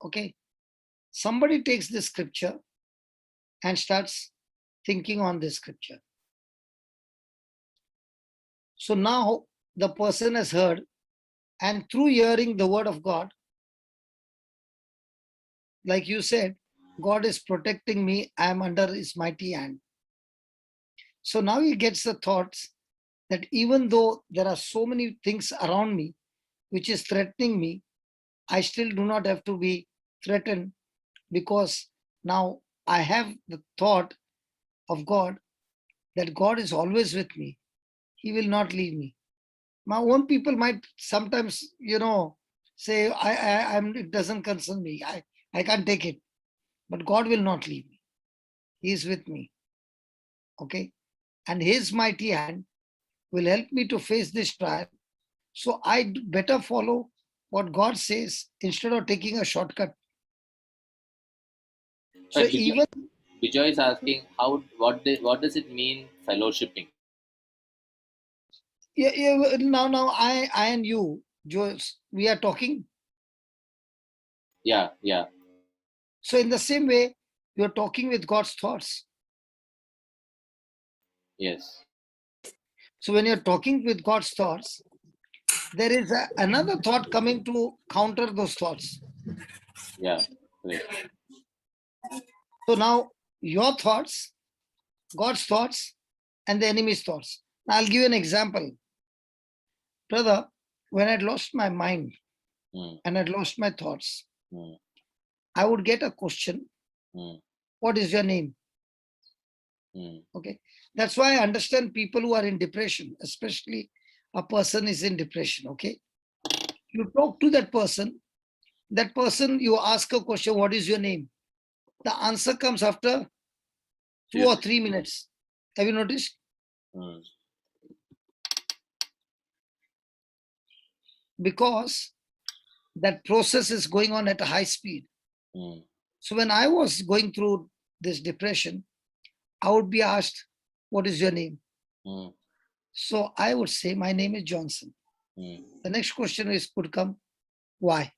Okay. Somebody takes this scripture and starts thinking on this scripture. So now the person has heard, and through hearing the word of God, like you said, God is protecting me, I am under his mighty hand. So now he gets the thoughts that even though there are so many things around me which is threatening me, I still do not have to be threatened, because now I have the thought of God, that God is always with me. He will not leave me. My own people might sometimes, say, I'm, it doesn't concern me. I can't take it. But God will not leave me. He is with me. Okay. And his mighty hand will help me to face this trial. So I better follow what God says instead of taking a shortcut. So But even Bijoy is asking what does it mean fellowshipping? now I and you, Joyce, we are talking. Yeah, yeah, So in the same way, you're talking with God's thoughts. yes, So when you're talking with God's thoughts, there is another thought coming to counter those thoughts. yeah, great. So now your thoughts, God's thoughts, and the enemy's thoughts. Now I'll give you an example. Brother, when I'd lost my mind Mm, and I'd lost my thoughts, mm, I would get a question: mm, what is your name? mm, Okay. That's why I understand people who are in depression, especially a person is in depression. Okay. You talk to that person, you ask a question, what is your name? The answer comes after 2 or 3 minutes. Have you noticed? mm, Because that process is going on at a high speed. mm, So when I was going through this depression, I would be asked, what is your name? mm, So I would say, my name is Johnson. mm, The next question would come, why?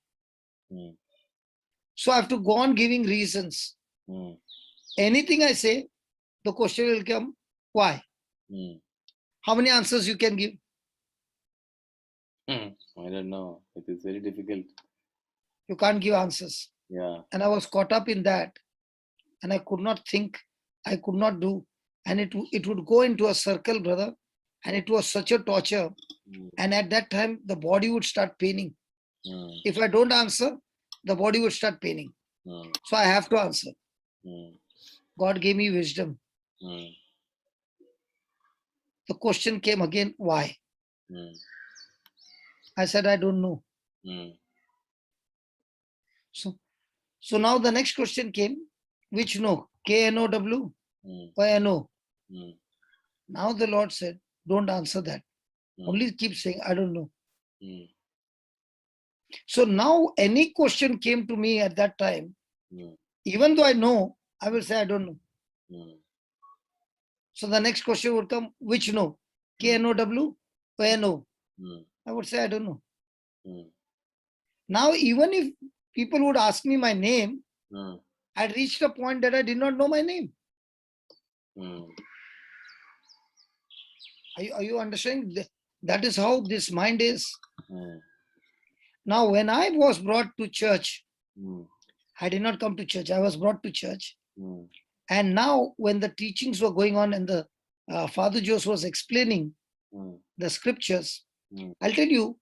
mm, So I have to go on giving reasons. mm, Anything I say, the question will come, why? mm. How many answers you can give? I don't know. It is very difficult. You can't give answers. Yeah. And I was caught up in that, and I could not think, I could not do. And it would go into a circle, brother. And it was such a torture. Mm, And at that time, the body would start paining. mm, If I don't answer, the body would start paining. mm, So I have to answer. mm, God gave me wisdom. mm, The question came again, why? mm, I said, I don't know. mm, So now the next question came, which no? K-N-O-W mm, or N-O? mm, Now the Lord said, don't answer that. mm, Only keep saying, I don't know. mm, So now any question came to me at that time, mm, even though I know, I will say, I don't know. mm, So the next question would come, which no? mm, K-N-O-W or N-O? mm, I would say, I don't know. mm, Now, even if people would ask me my name, mm, I reached a point that I did not know my name. mm, Are you understanding? That is how this mind is. mm, Now, when I was brought to church, mm, I did not come to church. I was brought to church. mm, And now, when the teachings were going on and the Father Jose was explaining mm, the scriptures, mm, I'll tell you,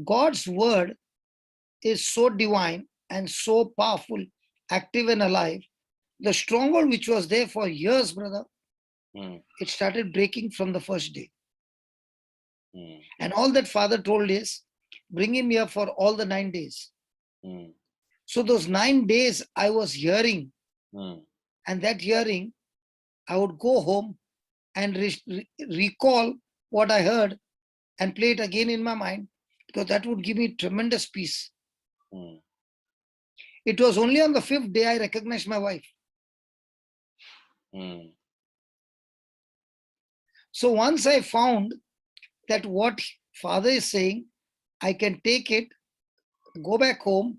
God's word is so divine and so powerful, active and alive. The stronghold which was there for years, brother, mm, it started breaking from the first day. mm, And all that Father told is, bring him here for all the 9 days. mm, So those 9 days I was hearing, mm, and that hearing, I would go home and recall what I heard and play it again in my mind, because that would give me tremendous peace. mm. It was only on the fifth day I recognized my wife. Mm. So once I found that what Father is saying, I can take it, go back home,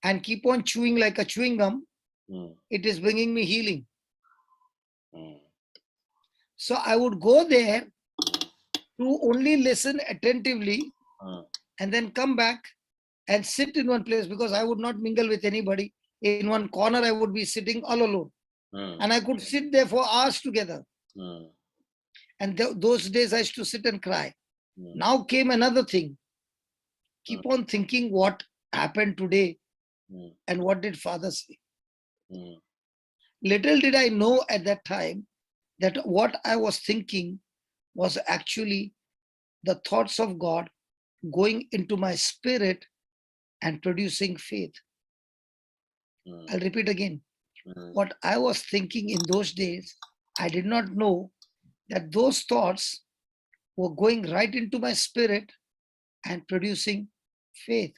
and keep on chewing like a chewing gum. Mm. It is bringing me healing. Mm. So I would go there to only listen attentively Mm. and then come back and sit in one place, because I would not mingle with anybody. In one corner, I would be sitting all alone. Mm. And I could sit there for hours together. Mm. And those days I used to sit and cry. Mm. Now came another thing. Mm. Keep on thinking what happened today Mm. and what did Father say. Mm. Little did I know at that time that what I was thinking was actually the thoughts of God going into my spirit and producing faith. Mm. I'll repeat again. Mm. What I was thinking in those days, I did not know that those thoughts were going right into my spirit and producing faith.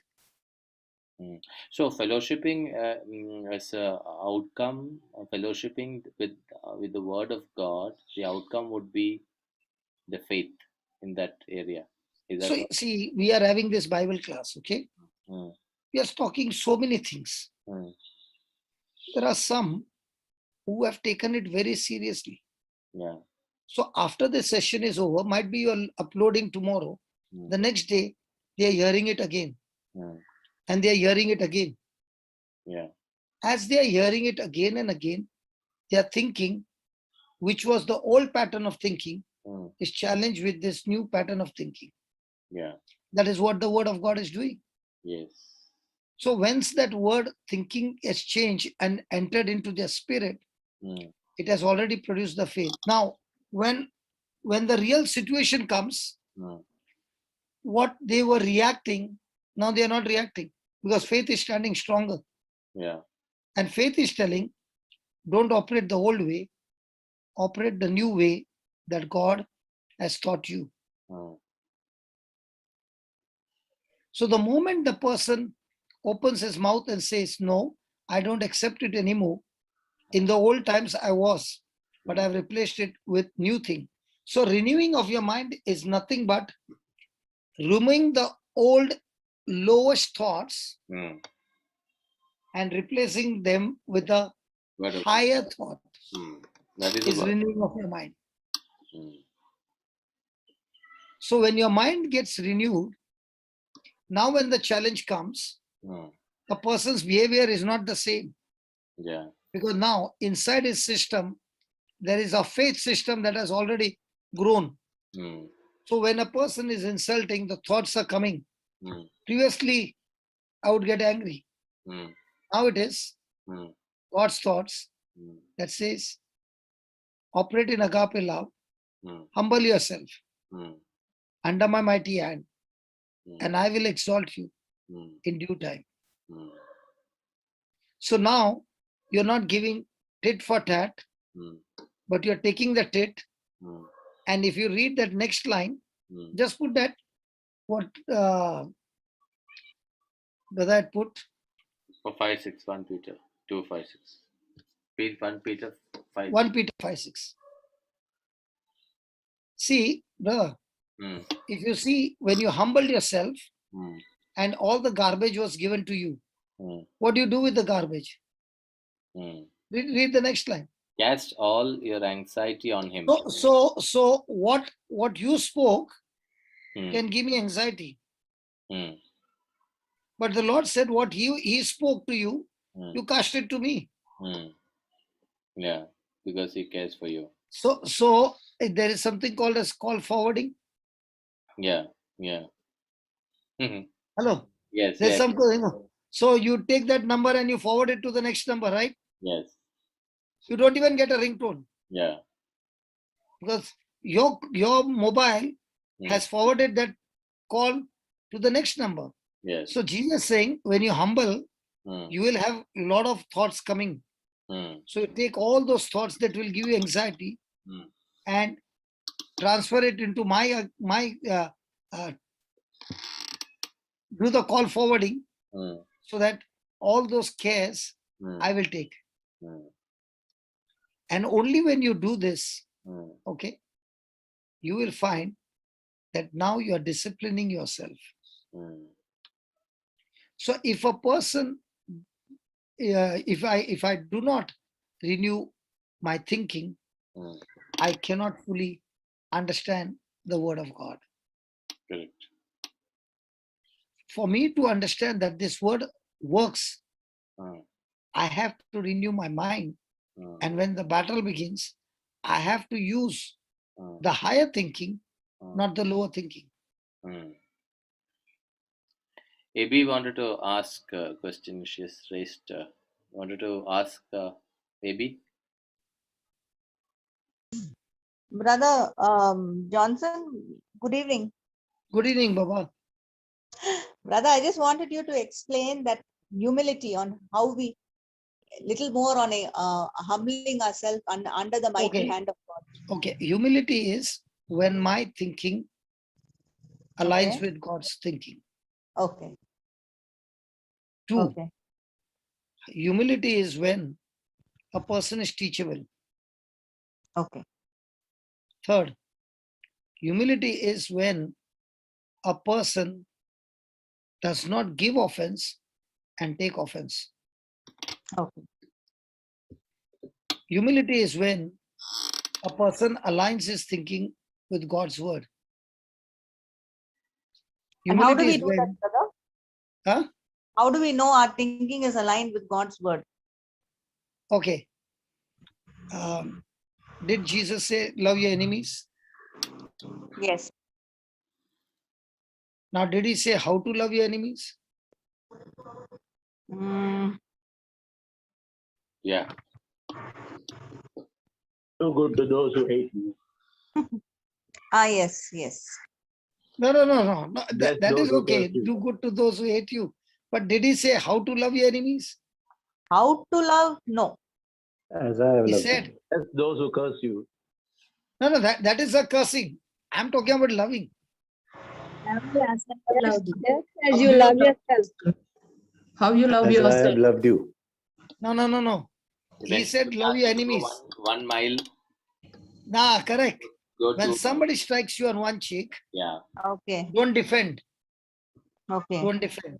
Mm. So fellowshipping as a outcome, fellowshipping with the Word of God, the outcome would be the faith in that area. Is that So, what? see, we are having this Bible class, okay? Mm. We are talking so many things. Mm. There are some who have taken it very seriously. Yeah. So, after the session is over, might be you're uploading tomorrow, Mm. the next day, they are hearing it again Mm. and they are hearing it again. Yeah. As they are hearing it again and again, they are thinking, which was the old pattern of thinking, Mm. is challenged with this new pattern of thinking. Yeah. That is what the Word of God is doing. Yes. So, once that word thinking has changed and entered into their spirit, Mm. it has already produced the faith. Now, when the real situation comes, Mm. what they were reacting, now they are not reacting, because faith is standing stronger. Yeah. And faith is telling, don't operate the old way, operate the new way that God has taught you. Mm. So the moment the person opens his mouth and says, no, I don't accept it anymore. In the old times I was, but I've replaced it with new thing. So renewing of your mind is nothing but removing the old lowest thoughts Mm. and replacing them with the Word of God. higher thought Mm. That is the is word. renewing of your mind. Mm. So when your mind gets renewed, now when the challenge comes, Mm. the person's behavior is not the same, Yeah. because now inside his system, there is a faith system that has already grown. Mm. So when a person is insulting, the thoughts are coming. Mm. Previously, I would get angry. Mm. Now it is Mm. God's thoughts Mm. that says, operate in agape love, Mm. humble yourself Mm. under my mighty hand, Mm. and I will exalt you Mm. in due time. Mm. So now you're not giving tit for tat, Mm. but you're taking the tit. Mm. And if you read that next line, Mm. just put that, what does that put? For 5:6, 1 Peter 2:5-6. 1 Peter 5. 1 Peter 5 6. See, brother, Mm. if you see, when you humbled yourself Mm. and all the garbage was given to you, Mm. what do you do with the garbage? Mm. Read the next line. Cast all your anxiety on him. So what you spoke Mm. can give me anxiety. Mm. But the Lord said, what he spoke to you, Mm. you cast it to me. Mm. Yeah, because he cares for you. So there is something called as call forwarding. Yeah, yeah. Mhm. Hello. Yes, There's yes, some, so you take that number and you forward it to the next number, right? yes. You don't even get a ringtone, Yeah. because your mobile Mm. has forwarded that call to the next number. Yes. So Jesus saying, when you humble, Mm. you will have a lot of thoughts coming. Mm. So you take all those thoughts that will give you anxiety Mm. and transfer it into my do the call forwarding, Mm. so that all those cares Mm. I will take. Mm. And only when you do this, Mm. okay, you will find that now you are disciplining yourself. Mm. So if a person, if I do not renew my thinking, Mm. I cannot fully understand the word of God. Correct. For me to understand that this word works, Mm. I have to renew my mind. Mm. And when the battle begins, I have to use Mm. the higher thinking, Mm. not the lower thinking. Mm. AB wanted to ask a question. She's raised. Wanted to ask AB. Brother Johnson, good evening. Good evening, Baba. Brother, I just wanted you to explain that humility on how we little more on a humbling ourselves under the mighty Okay. hand of God. Okay. Humility is when my thinking aligns Okay. with God's thinking. Okay. 2, Okay. humility is when a person is teachable. Okay. 3rd, humility is when a person does not give offense and take offense. Okay. Humility is when a person aligns his thinking with God's word. And how do Humility we is do that, when, brother? huh? How do we know our thinking is aligned with God's word? Okay. Did Jesus say, love your enemies? Yes. Now, did he say how to love your enemies? Mm, Yeah. Do good to those who hate you. yes. Yes. No. Bless That those is who okay. curse you. Do good to those who hate you. But did he say how to love your enemies? How to love? No. As I have He loved said, you. Bless those who curse you. no, that is a cursing. I'm talking about loving. Just as How you do love love yourself. how you love As I have yourself? loved you. No. He When said, you love have your to go enemies. one mile, Nah, correct. go When to somebody strikes you on one cheek, yeah. Okay. don't defend. Okay. Don't defend.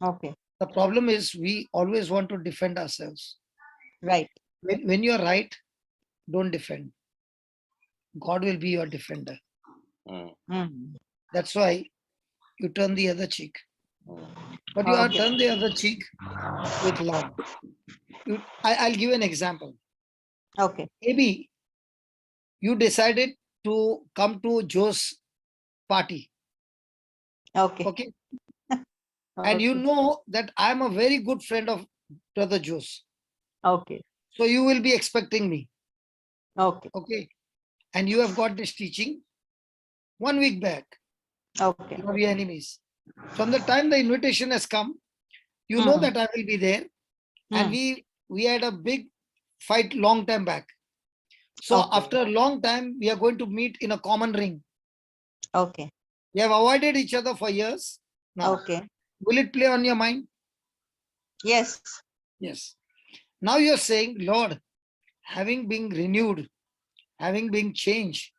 Okay. The problem is we always want to defend ourselves. Right. When you're right, don't defend. God will be your defender. Mm. Mm. That's why you turn the other cheek. Mm. But you are Okay. turn the other cheek with love. I'll give an example. Okay. Maybe you decided to come to Joe's party. Okay. Okay. And you Okay. know that I'm a very good friend of Brother Joe's. Okay. So you will be expecting me. Okay. Okay. And you have got this teaching 1 week back. Okay. Love your enemies. From the time the invitation has come, you know that I will be there. And we had a big fight long time back. So Okay. after a long time, we are going to meet in a common ring. Okay. We have avoided each other for years. Now, Okay. will it play on your mind? Yes. Yes. Now you're saying, Lord, having been renewed, having been changed,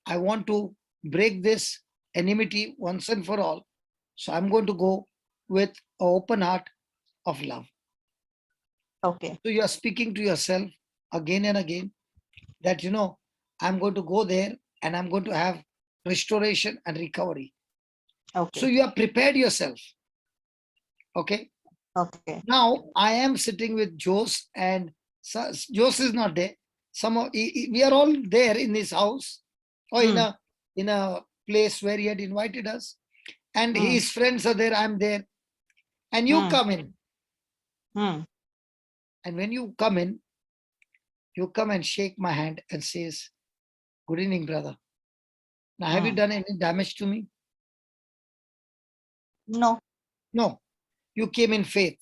I want to break this enmity once and for all. So I'm going to go with an open heart of love. Okay. So you are speaking to yourself again and again that, I'm going to go there and I'm going to have restoration and recovery. Okay. So you are prepared yourself. Okay. Okay. Now I am sitting with Jose, and Jose is not there. We are all there in this house or in a place where he had invited us, and his friends are there. I'm there, and you come in. And when you come in, you come and shake my hand and says, "Good evening, brother. Now, have you done any damage to me?" No. No. You came in faith.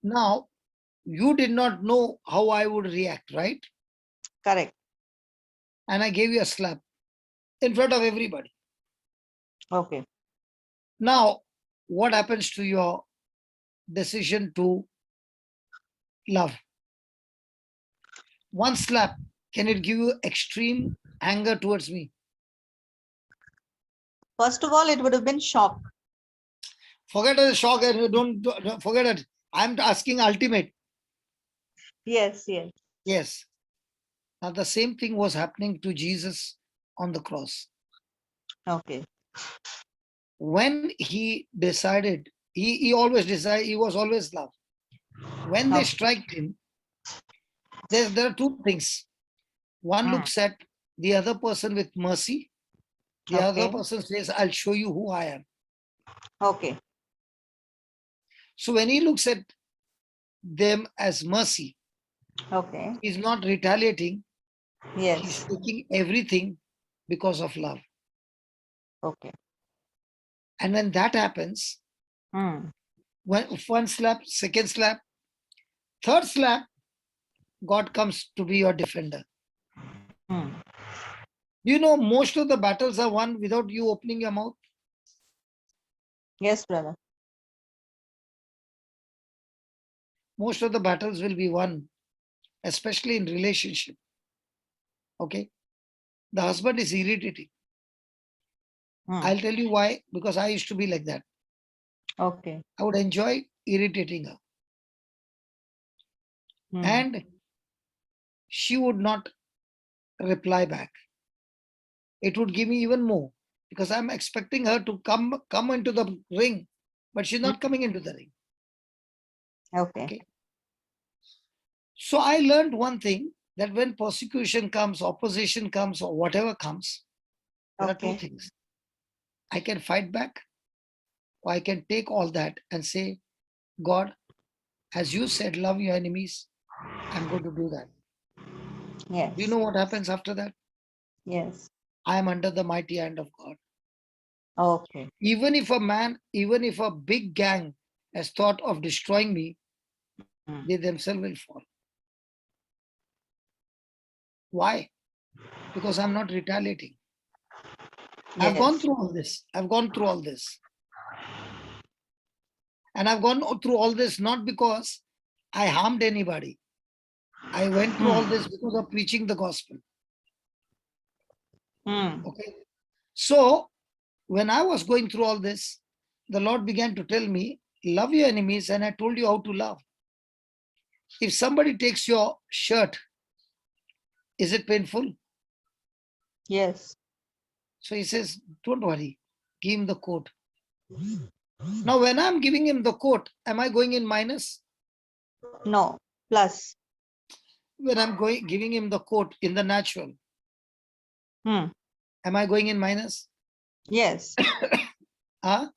Now, you did not know how I would react, right? Correct. And I gave you a slap in front of everybody. Okay. Now, what happens to your decision to love? one slap, can it give you extreme anger towards me? First of all, it would have been shock. Forget the shock and don't forget it. I'm asking ultimate. Yes, yes. Yes. Now the same thing was happening to Jesus on the cross. Okay. When he decided, he always decided, he was always love. When they Okay. strike him, there are two things. One looks at the other person with mercy. The other Okay. person says, I'll show you who I am. Okay. So when he looks at them as mercy, Okay. he's not retaliating. He's Yes. taking everything because of love. Okay. And when that happens, when one slap, second slap, third slap, God comes to be your defender. You know, most of the battles are won without you opening your mouth. Yes, brother. Most of the battles will be won, especially in relationship. Okay. The husband is irritating. I'll tell you why, because I used to be like that. Okay. I would enjoy irritating her. And she would not reply back. It would give me even more because I'm expecting her to come into the ring, but she's not coming into the ring. Okay. So I learned one thing, that when persecution comes, opposition comes, or whatever comes, there are two things. I can fight back, or I can take all that and say, God, as you said, love your enemies, I'm going to do that. Yes. Do you know what happens after that? Yes. I am under the mighty hand of God. Okay. Even if a big gang has thought of destroying me, they themselves will fall. Why? Because I'm not retaliating. I've gone through all this. And I've gone through all this not because I harmed anybody. I went through all this because of preaching the gospel. Okay. So when I was going through all this, the Lord began to tell me, love your enemies, and I told you how to love. If somebody takes your shirt, is it painful? Yes. So he says, don't worry, give him the coat. Now, when I'm giving him the coat, am I going in minus? No. Plus. When I'm giving him the coat in the natural, am I going in minus? Yes. Huh?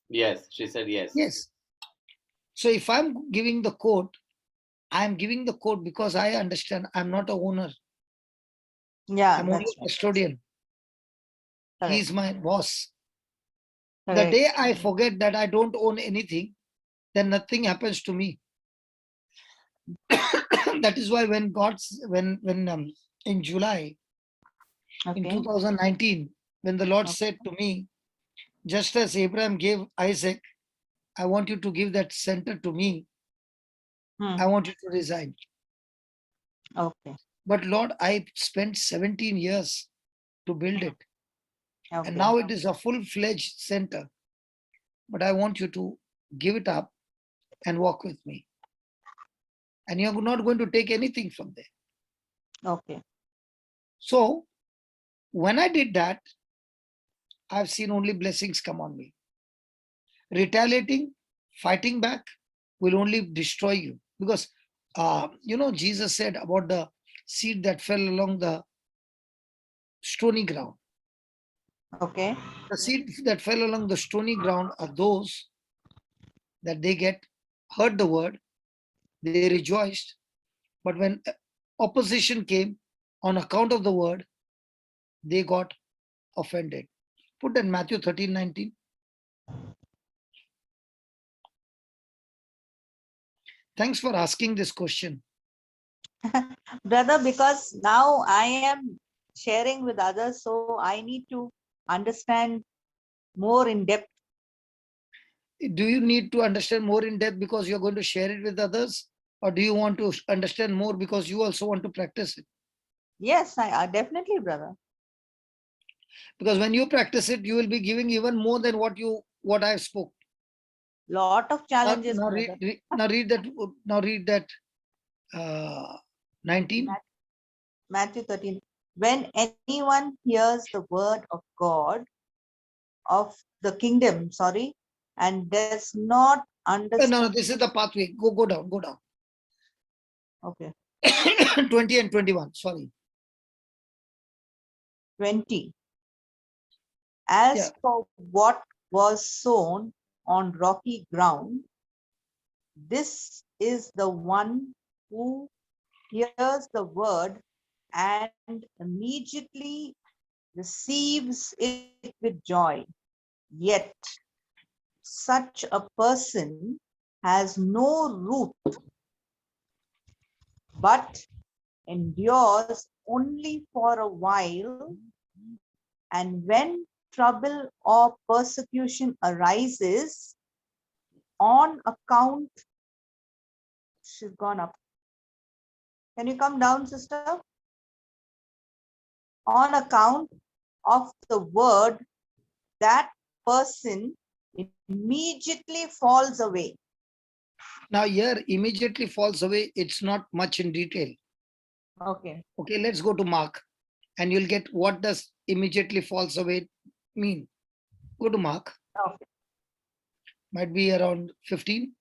Yes, she said yes. Yes. So if I'm giving the coat, I'm giving the coat because I understand I'm not a owner. Yeah. I'm only That's a custodian. right. He's my boss. Correct. The day I forget that I don't own anything, then nothing happens to me. That is why when in July in 2019, when the Lord said to me, just as Abraham gave Isaac, I want you to give that center to me. I want you to resign. Okay. But Lord, I spent 17 years to build it. Okay. And now it is a full-fledged center. But I want you to give it up and walk with me. And you're not going to take anything from there. Okay. So when I did that, I've seen only blessings come on me. Retaliating, fighting back will only destroy you. Because, Jesus said about the seed that fell along the stony ground. Okay. The seeds that fell along the stony ground are those that they heard the word, they rejoiced, but when opposition came on account of the word, they got offended. Put that Matthew 13:19. Thanks for asking this question. Brother, because now I am sharing with others, so I need to understand more in depth. Do you need to understand more in depth because you're going to share it with others? Or do you want to understand more because you also want to practice it? Yes, I definitely, brother. Because when you practice it, you will be giving even more than what I've spoke. Lot of challenges, Now brother. read that. Now read that. 19. Matthew 13. When anyone hears the word of God, of the kingdom, sorry, and does not No, understand. this is the pathway. Go down. Go down. Okay, 20 and 21. Sorry. 20. As Yeah. for what was sown on rocky ground, this is the one who hears the word and immediately receives it with joy. Yet such a person has no root but endures only for a while, and when trouble or persecution arises on account, she's gone up. Can you come down, sister? On account of the word, that person immediately falls away. Now here immediately falls away. It's not much in detail. Okay. Okay, let's go to Mark, and you'll get what does immediately falls away mean. Go to Mark. Okay. Might be around 15.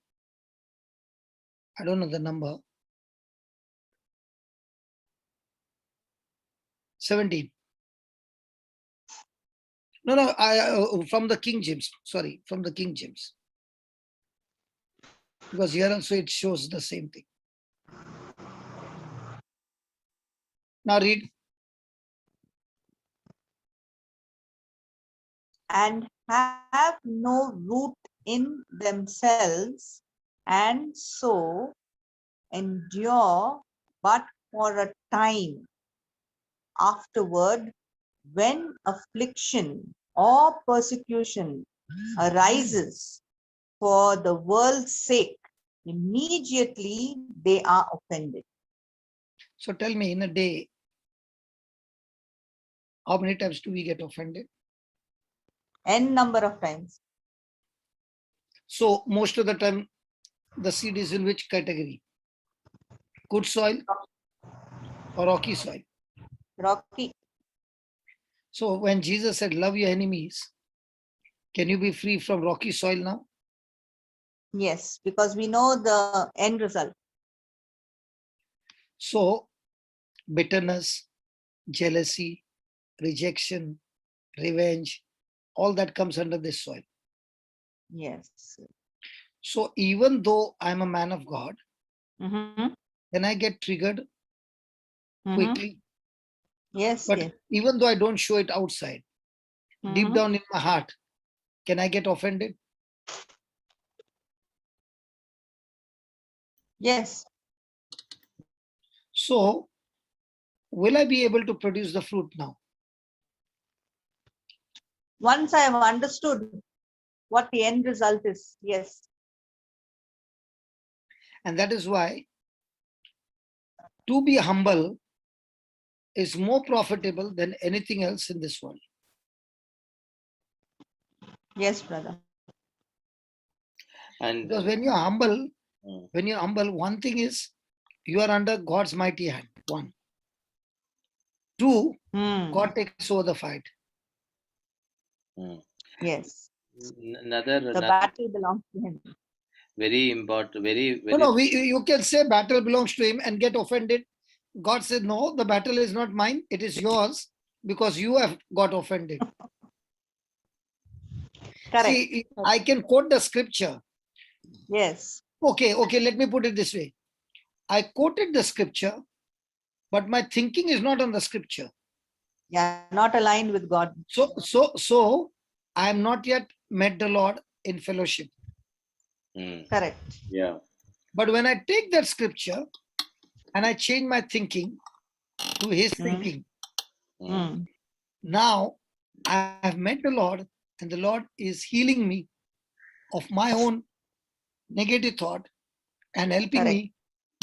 I don't know the number. 17. No, from the King James. Sorry, from the King James. Because here also it shows the same thing. Now read. And have no root in themselves, and so endure but for a time. Afterward, when affliction or persecution arises for the world's sake, immediately they are offended. So tell me, in a day, how many times do we get offended? N number of times. So most of the time, the seed is in which category? Good soil or rocky soil? Rocky. So when Jesus said, love your enemies, can you be free from rocky soil now? Yes, because we know the end result. So bitterness, jealousy, rejection, revenge, all that comes under this soil. Yes. So even though I'm a man of God, Mm-hmm. then I get triggered quickly. Yes, But yes. even though I don't show it outside, deep Mhm. down in my heart, can I get offended? Yes. So will I be able to produce the fruit now? Once I have understood what the end result is, yes. And that is why to be humble is more profitable than anything else in this world. Yes, brother. And Because when you're humble, one thing is you are under God's mighty hand. One. Two, God takes over the fight. Yes. another The battle belongs to him. very important, very No, you can say battle belongs to him and get offended. God said, no, the battle is not mine. It is yours because you have got offended. Correct. See, I can quote the scripture. Yes. Okay, let me put it this way. I quoted the scripture, but my thinking is not on the scripture. Yeah, not aligned with God. So I am not yet met the Lord in fellowship. Correct. Yeah. But when I take that scripture and I change my thinking to his thinking, now I have met the Lord and the Lord is healing me of my own negative thought and helping Correct. me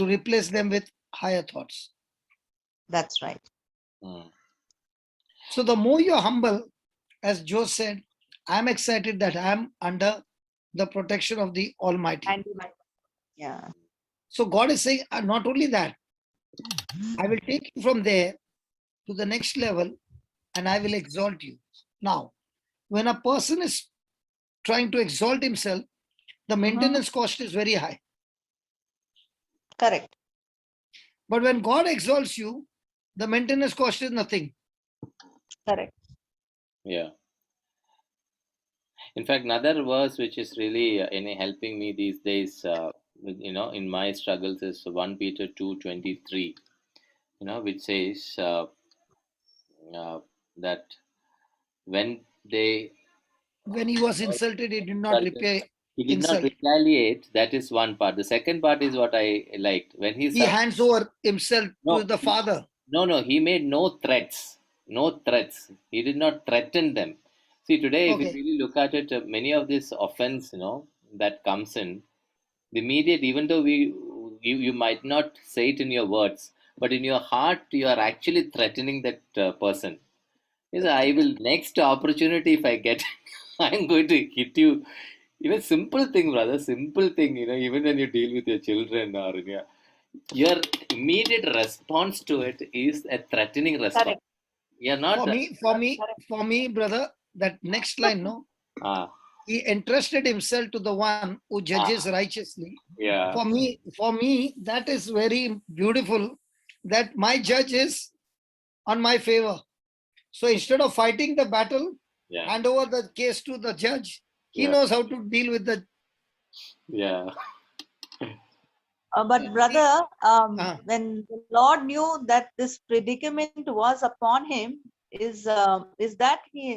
to replace them with higher thoughts. That's right. Mm. So the more you're humble, as Joe said, I'm excited that I'm under the protection of the Almighty. And yeah, So God is saying, not only that, I will take you from there to the next level and I will exalt you. Now, when a person is trying to exalt himself, the maintenance cost is very high. correct. But when God exalts you, the maintenance cost is nothing. Correct. Yeah. In fact, another verse which is really helping me these days, in my struggles is 1 Peter 2:23, which says uh, that when they When he was insulted, he did not insulted, repay he did not insult. retaliate. That is one part. The second part is what I liked. When he He hands over himself to no, the Father. no, he made no threats. No threats. He did not threaten them. See, today, if you Okay. really look at it, many of this offense, that comes in, the immediate, even though you might not say it in your words, but in your heart, you are actually threatening that person. Yes, I will, next opportunity if I get, I'm going to hit you. Even simple thing, brother, simple thing, even when you deal with your children or your immediate response to it is a threatening response. Correct. You're not, For me, brother, that next line, no, ah, he entrusted himself to the one who judges ah, righteously. yeah, For me, that is very beautiful that my judge is on my favor. So instead of fighting the battle, yeah, hand over the case to the judge. He yeah, knows how to deal with the. yeah, But brother, Uh, when the Lord knew that this predicament was upon him, is that he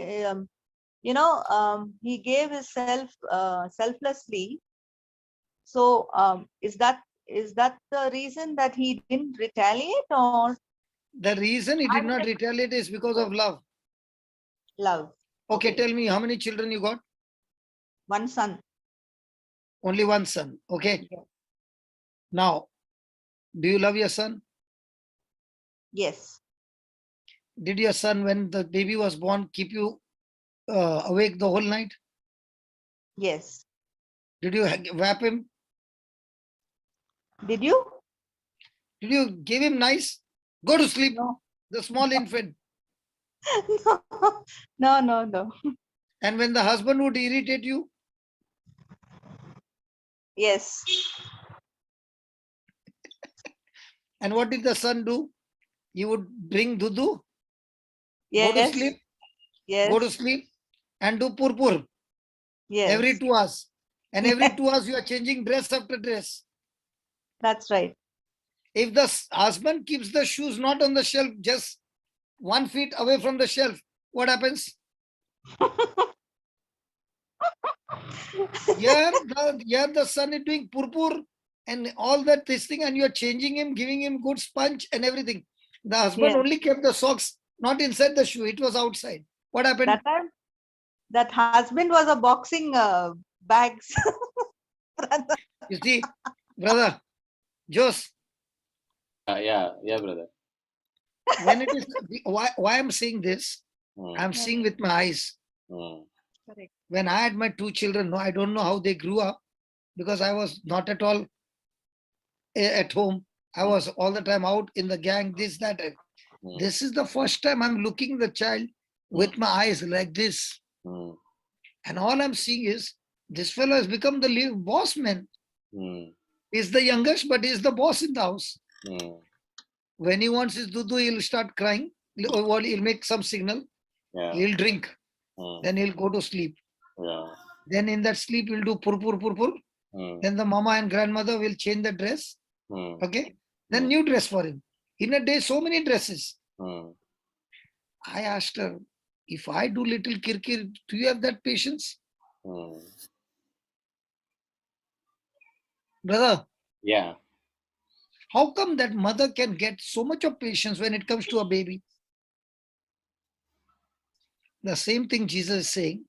gave himself selflessly. So is that the reason that he didn't retaliate, or the reason he did I'm not like retaliate is because of love. love? Okay, Okay, tell me how many children you got? one son. Only one son. Okay. Yeah. Now, do you love your son? Yes, Did your son, when the baby was born, keep you awake the whole night? yes. Did you wrap him? Did you? Did you give him nice? Go to sleep. No. The small infant. No, no, no. And when the husband would irritate you, Yes, and what did the son do? He would bring dudu, go to yes, sleep, go to yes, sleep, and do purpur every yes. 2 hours. And every Yes, 2 hours, you are changing dress after dress. that's right. If the husband keeps the shoes not on the shelf, just 1 feet away from the shelf, what happens? Here the son is doing purpur and all that this thing, and you are changing him, giving him good sponge and everything. The husband Yes. only kept the socks not inside the shoe, it was outside. What happened? That time, that husband was a boxing bags. Brother. You see, brother, Jos, yeah, brother. when it is why I'm saying this, Mm, I'm seeing with my eyes. mm, Correct. When I had my 2 children, no, I don't know how they grew up because I was not at all at home. I was all the time out in the gang, this, that. mm, This is the first time I'm looking the child with my eyes like this. mm, And all I'm seeing is this fellow has become the boss man. mm, He's the youngest, but he's the boss in the house. mm, When he wants his dudu, he'll start crying. He'll make some signal. yeah, He'll drink. mm, Then he'll go to sleep. yeah, Then in that sleep, he'll do purpur, purpur. mm, Then the mama and grandmother will change the dress. mm, Okay. Then mm, new dress for him. In a day, so many dresses. mm. I asked her, if I do little kirkir, do you have that patience? Mm. Brother, Yeah. how come that mother can get so much of patience when it comes to a baby? The same thing Jesus is saying.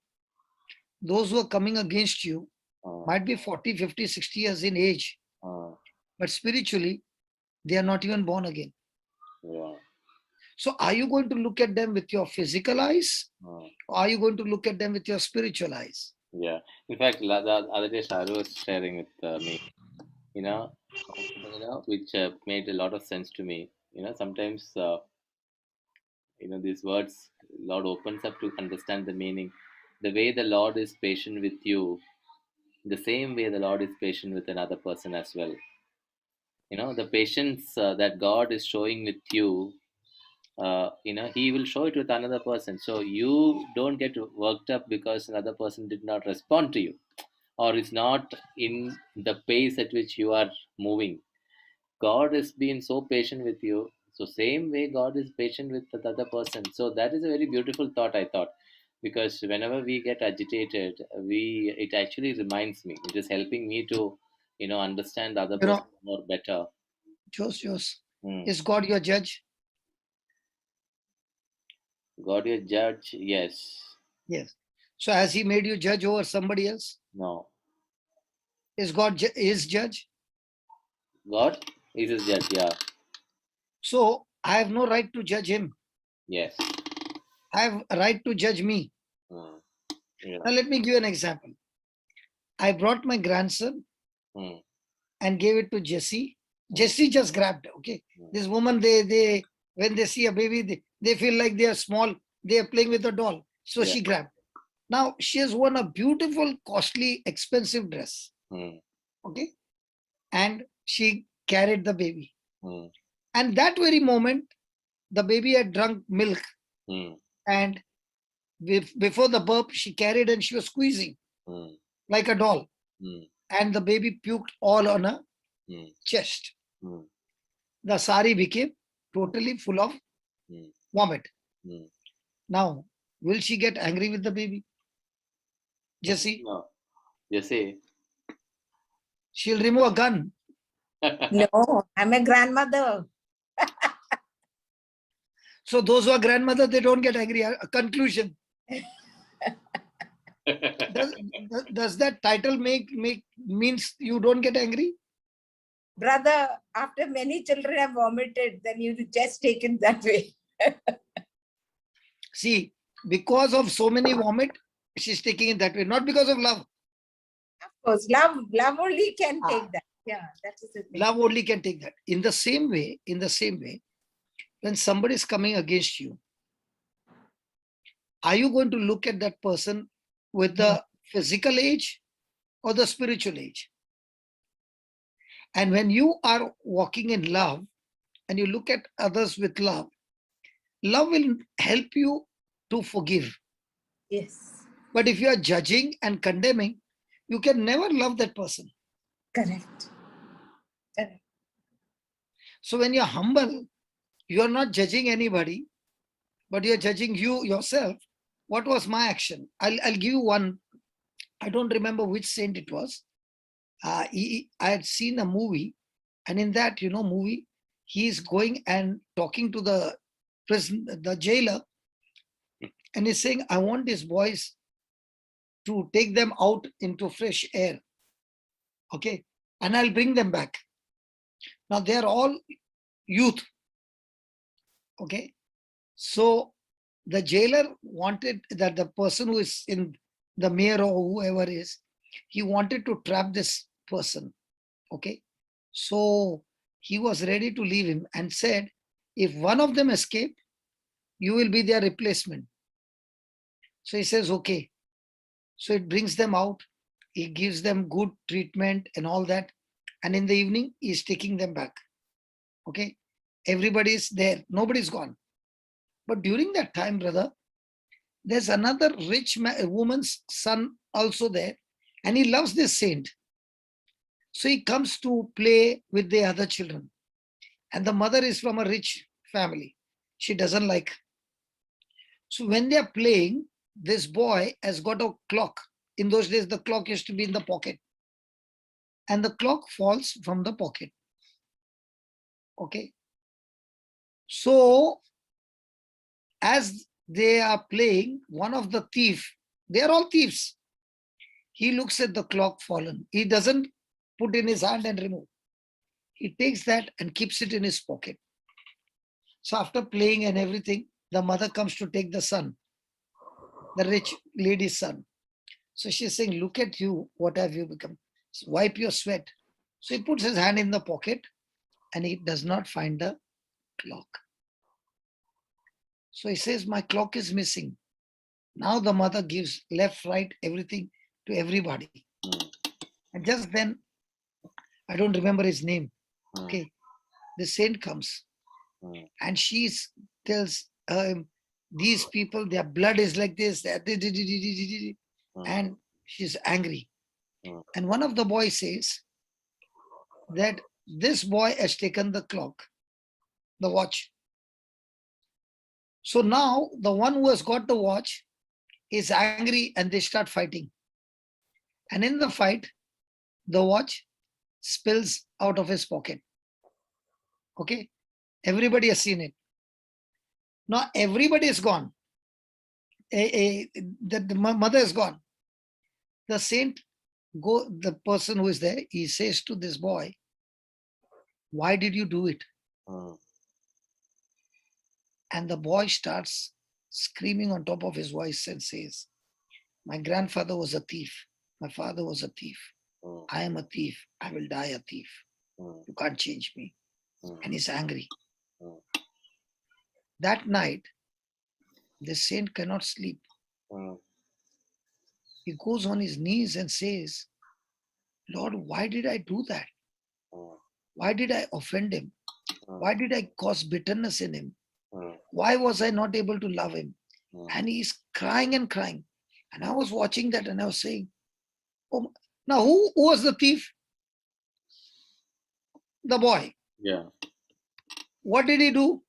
Those who are coming against you Mm, might be 40, 50, 60 years in age. mm, but spiritually, they are not even born again. Yeah. So are you going to look at them with your physical eyes? Uh, Or are you going to look at them with your spiritual eyes? yeah. In fact, the other day Sharu was sharing with me, you know, which made a lot of sense to me. Sometimes, these words, Lord opens up to understand the meaning. The way the Lord is patient with you, the same way the Lord is patient with another person as well. The patience that God is showing with you, He will show it with another person. So you don't get worked up because another person did not respond to you or is not in the pace at which you are moving. God has been so patient with you. So same way God is patient with the other person. So that is a very beautiful thought, I thought. Because whenever we get agitated, it actually reminds me. It is helping me to, understand the other You person know, more better. Jose, Hmm. is God your judge? God your judge? Yes. Yes. So has he made you judge over somebody else? No. Is God his judge? God is his judge, yeah. So I have no right to judge him. Yes. I have a right to judge me. Hmm. Yeah. Now let me give you an example. I brought my grandson Hmm. and gave it to Jesse. Jesse just grabbed. Okay. This woman, they when they see a baby, they feel like they are small. They are playing with a doll. So Yeah. she grabbed. Now she has worn a beautiful, costly, expensive dress. Hmm. Okay. And she carried the baby. Hmm. And that very moment, the baby had drunk milk. Hmm. And before the burp, she carried and she was squeezing Hmm. like a doll. Hmm. And the baby puked all on her Hmm. chest. Hmm. The sari became totally full of Hmm. vomit. Hmm. Now, will she get angry with the baby? Jesse, No. Jesse. she'll remove a gun. No, I'm a grandmother. So those who are grandmother, they don't get angry. A conclusion. Does that title make means you don't get angry? Brother, after many children have vomited, then you just take it that way. See, because of so many vomit, she's taking it that way, not because of love. Of course, love only can Ah. take that. Yeah, that is the thing. Love only can take that. In the same way, when somebody is coming against you, are you going to look at that person with the physical age or the spiritual age? And when you are walking in love and you look at others with love will help you to forgive. Yes, But if you are judging and condemning, you can never love that person. correct. Correct. So when you're humble, you are not judging anybody, but you're judging you yourself. What was my action? I'll give you one. I don't remember which saint it was. I had seen a movie, and in that, movie, he's going and talking to the prison, the jailer, and he's saying, I want these boys to take them out into fresh air. Okay. And I'll bring them back. Now they're all youth. Okay. So the jailer wanted that the person who is in the mayor or whoever is, he wanted to trap this person. Okay. So he was ready to leave him and said, if one of them escape, you will be their replacement. So he says, okay. So it brings them out. He gives them good treatment and all that. And in the evening, he's taking them back. Okay. Everybody's there. Nobody's gone. But during that time, brother, there's another rich woman's son also there. And he loves this saint. So he comes to play with the other children. And the mother is from a rich family. She doesn't like. So when they are playing, this boy has got a clock. In those days, the clock used to be in the pocket. And the clock falls from the pocket. Okay. So as they are playing, one of the thief, they are all thieves. He looks at the clock fallen. He doesn't put in his hand and remove. He takes that and keeps it in his pocket. So after playing and everything, the mother comes to take the son, the rich lady's son. So she's saying, look at you, what have you become? Wipe your sweat. So he puts his hand in the pocket and he does not find the clock. So he says, my clock is missing. Now the mother gives left, right, everything to everybody. And just then, I don't remember his name. Okay, the saint comes and she tells these people, their blood is like this, and she's angry. And one of the boys says that this boy has taken the clock, the watch. So now the one who has got the watch is angry and they start fighting. And in the fight, the watch spills out of his pocket. Okay, everybody has seen it. Now everybody is gone. The mother is gone. The saint, the person who is there, he says to this boy, why did you do it? And the boy starts screaming on top of his voice and says, my grandfather was a thief. My father was a thief. I am a thief. I will die a thief. You can't change me. And he's angry. That night, the saint cannot sleep. He goes on his knees and says, Lord, why did I do that? Why did I offend him? Why did I cause bitterness in him? Why was I not able to love him? And he's crying and crying. And I was watching that and I was saying, oh, now who was the thief? The boy. Yeah. What did he do?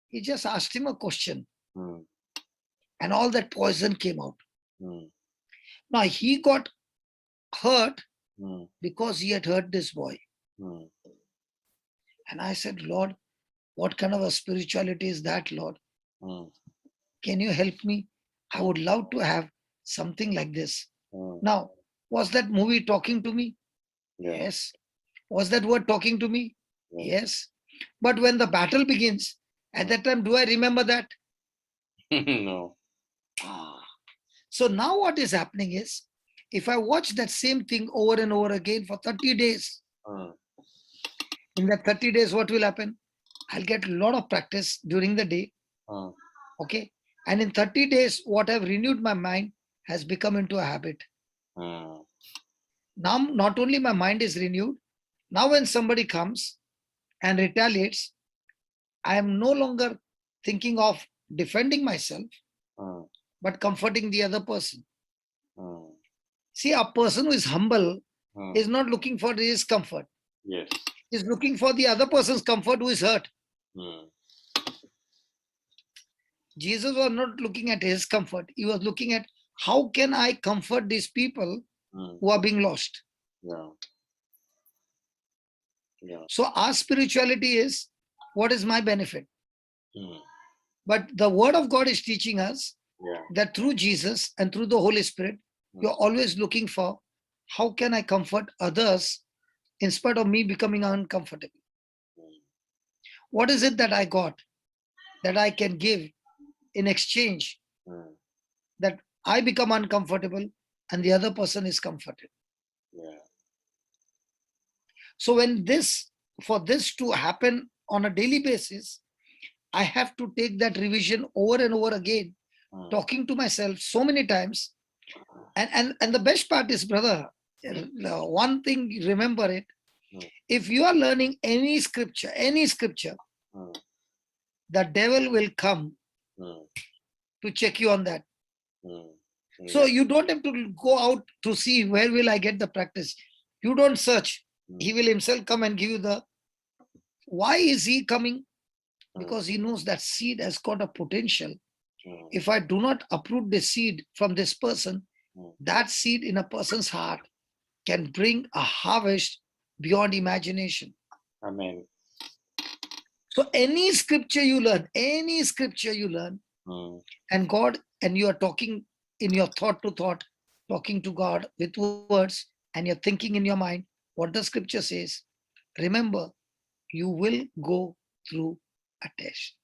He just asked him a question. And all that poison came out. Now he got hurt because he had hurt this boy. And I said, Lord, what kind of a spirituality is that, Lord? Can you help me? I would love to have something like this. Now, was that movie talking to me? Yes. Was that word talking to me? Yes. But when the battle begins, at that time, do I remember that? No. So now what is happening is, if I watch that same thing over and over again for 30 days, in that 30 days, what will happen? I'll get a lot of practice during the day. Okay. And in 30 days, what I've renewed my mind has become into a habit. Now, not only my mind is renewed, now when somebody comes and retaliates, I am no longer thinking of defending myself, but comforting the other person. See, a person who is humble is not looking for his comfort. Yes. He's looking for the other person's comfort who is hurt. Jesus was not looking at his comfort. He was looking at how can I comfort these people who are being lost. So our spirituality is, what is my benefit? But the word of God is teaching us that through Jesus and through the Holy Spirit, you're always looking for how can I comfort others in spite of me becoming uncomfortable. What is it that I got that I can give in exchange that I become uncomfortable and the other person is comforted? So when for this to happen on a daily basis, I have to take that revision over and over again, talking to myself so many times. And the best part is, brother, one thing, remember it. If you are learning any scripture, the devil will come to check you on that. So you don't have to go out to see where will I get the practice. You don't search. He will himself come and give you the. Why is he coming? Because he knows that seed has got a potential. If I do not uproot the seed from this person, that seed in a person's heart can bring a harvest beyond imagination. Amen. So any scripture you learn, and God, and you are talking in your thought to thought, talking to God with words, and you're thinking in your mind what the scripture says, remember, you will go through a test.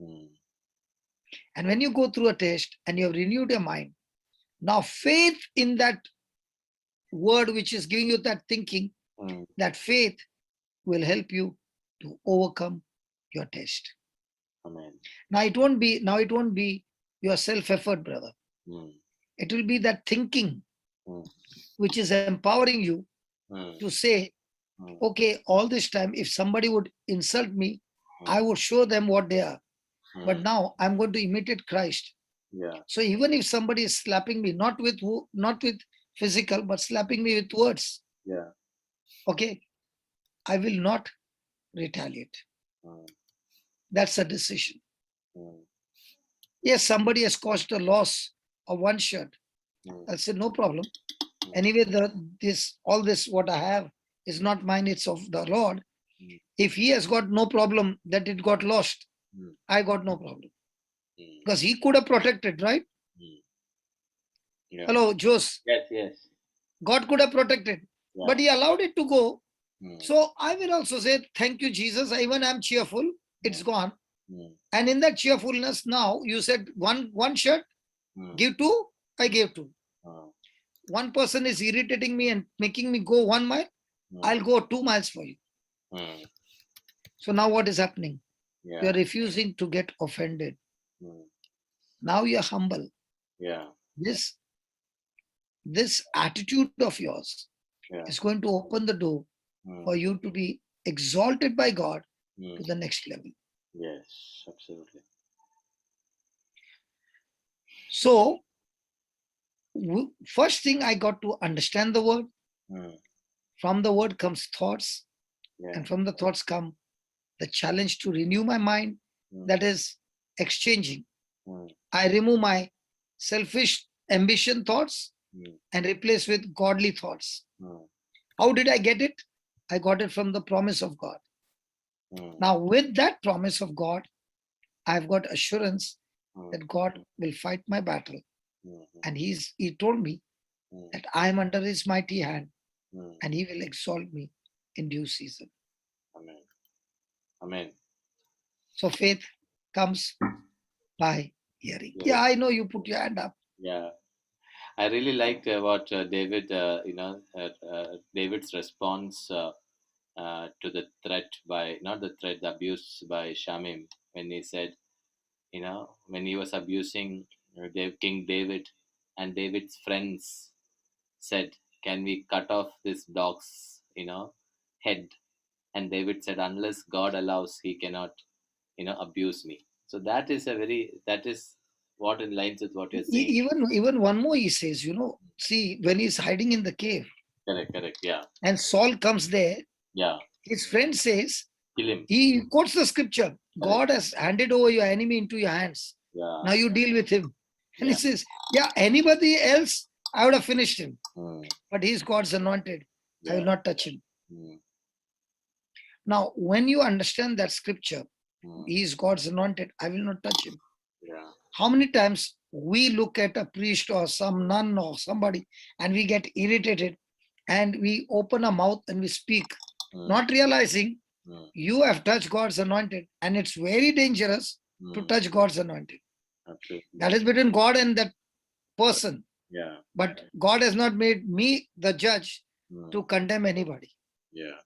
Mm. And when you go through a test and you have renewed your mind, now faith in that word which is giving you that thinking, Mm. that faith will help you to overcome your test. Amen. Now it won't be your self-effort, brother. Mm. It will be that thinking Mm. which is empowering you Mm. to say, Mm. okay, all this time, if somebody would insult me, I Mm. would show them what they are. But Mm. now I'm going to imitate Christ. Yeah. So even if somebody is slapping me, not with physical, but slapping me with words, Yeah. okay, I will not retaliate. Mm. That's a decision. Mm. Yes, somebody has caused a loss of one shirt. Mm. I'll say no problem. Mm. Anyway, all this what I have is not mine, it's of the Lord. Mm. If he has got no problem that it got lost, Mm. I got no problem. Mm. Because he could have protected, right? Mm. Yeah. Hello, Jose. Yes. Yes. God could have protected, Yeah. but he allowed it to go. Mm. So I will also say, thank you, Jesus. Even I'm cheerful. It's gone. Mm. And in that cheerfulness, now you said one shirt, Mm. give two, I gave two. Oh. One person is irritating me and making me go 1 mile, Mm. I'll go 2 miles for you. Mm. So now what is happening? Yeah. You're refusing to get offended. Mm. Now you're humble. Yeah. This attitude of yours Yeah. is going to open the door Mm. for you to be exalted by God Mm. to the next level. Yes. Absolutely. So first thing, I got to understand the word. Mm. From the word comes thoughts, Yeah. and from the thoughts come the challenge to renew my mind. Mm. That is exchanging. Mm. I remove my selfish ambition thoughts Mm. and replace with godly thoughts. Mm. How did I get it? I got it from the promise of God. Mm. Now, with that promise of God, I've got assurance Mm. that God will fight my battle. Mm. And he told me Mm. that I am under his mighty hand Mm. and he will exalt me in due season. Amen. Amen. So faith comes by hearing. Yeah. Yeah, I know you put your hand up. Yeah. I really liked what David, David's response to the threat by, not the threat, the abuse by Shamim, when he said, when he was abusing King David, and David's friends said, can we cut off this dog's, head? And David said, unless God allows, he cannot, abuse me. So that is what in lines with what you're saying. Even one more he says, see, when he's hiding in the cave Correct. Yeah. and Saul comes there, Yeah. his friend says, Kill him. he quotes the scripture, God has handed over your enemy into your hands. Yeah. Now you deal with him. And Yeah. he says, yeah, anybody else, I would have finished him. Mm. But he's God's anointed. I will Yeah. not touch him. Mm. Now, when you understand that scripture, Mm. he is God's anointed, I will not touch him. Yeah. How many times we look at a priest or some nun or somebody and we get irritated and we open our mouth and we speak, not realizing you have touched God's anointed, and it's very dangerous to touch God's anointed. Absolutely. That is between God and that person. Yeah. But God has not made me the judge Mm. to condemn anybody. Yeah.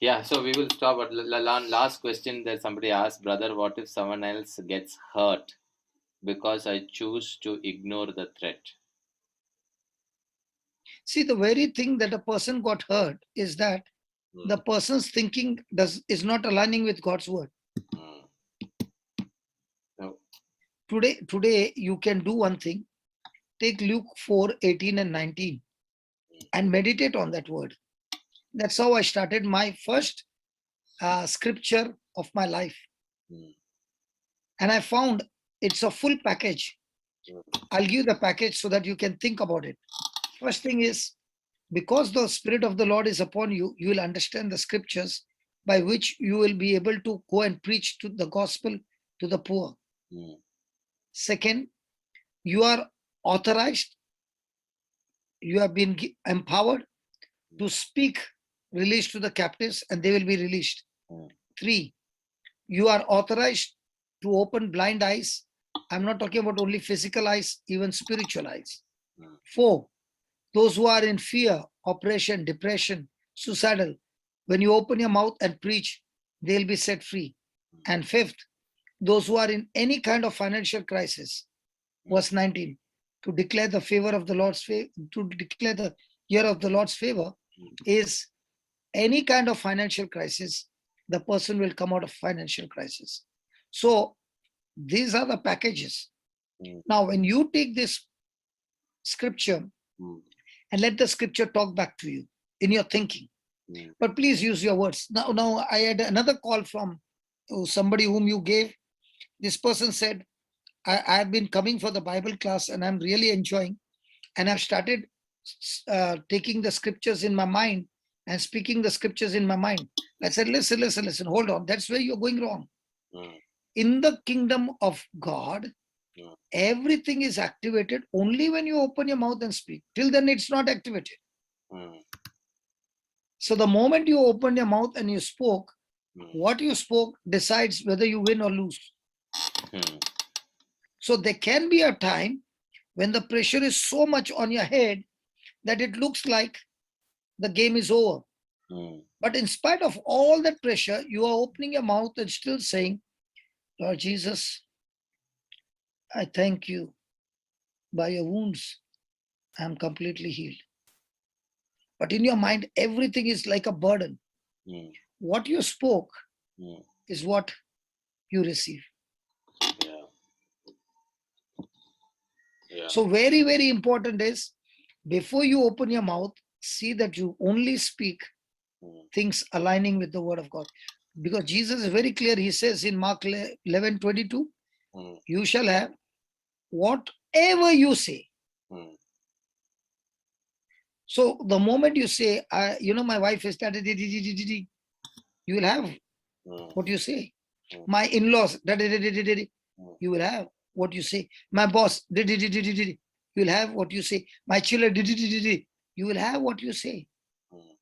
Yeah. So we will stop at last question that somebody asked, brother, what if someone else gets hurt because I choose to ignore the threat? See, the very thing that a person got hurt is that the person's thinking is not aligning with God's word. No. Today you can do one thing. Take Luke 4:18 and 19 and meditate on that word. That's how I started my first scripture of my life. And I found it's a full package. I'll give the package so that you can think about it. First thing is, because the Spirit of the Lord is upon you, you will understand the scriptures by which you will be able to go and preach to the gospel to the poor. Second, you are authorized, you have been empowered to speak released to the captives and they will be released. Mm. 3, you are authorized to open blind eyes. I'm not talking about only physical eyes, even spiritual eyes. Mm. 4, those who are in fear, oppression, depression, suicidal, when you open your mouth and preach, they'll be set free. And 5th, those who are in any kind of financial crisis, verse 19, to declare the favor of the Lord's favor, to declare the year of the Lord's favor is any kind of financial crisis, the person will come out of financial crisis. So these are the packages. Mm. Now, when you take this scripture Mm. and let the scripture talk back to you in your thinking, Mm. but please use your words. Now I had another call from somebody whom you gave. This person said, I've been coming for the Bible class and I'm really enjoying, and I've started taking the scriptures in my mind and speaking the scriptures in my mind. I said, listen, hold on. That's where you're going wrong. Mm. In the kingdom of God, Mm. everything is activated only when you open your mouth and speak. Till then, it's not activated. Mm. So the moment you opened your mouth and you spoke, Mm. what you spoke decides whether you win or lose. Mm. So there can be a time when the pressure is so much on your head that it looks like the game is over. Mm. But in spite of all that pressure, you are opening your mouth and still saying, Lord Jesus, I thank you. By your wounds, I am completely healed. But in your mind, everything is like a burden. Mm. What you spoke Mm. is what you receive. Yeah. Yeah. So very, very important is before you open your mouth, see that you only speak Mm. things aligning with the word of God. Because Jesus is very clear. He says in Mark 11:22, Mm. you shall have whatever you say. Mm. So the moment you say, my wife is that, you will have Mm. what you say. Mm. My in-laws, Mm. you will have what you say. My boss, you will have what you say. My children, you will have what you say. Mm.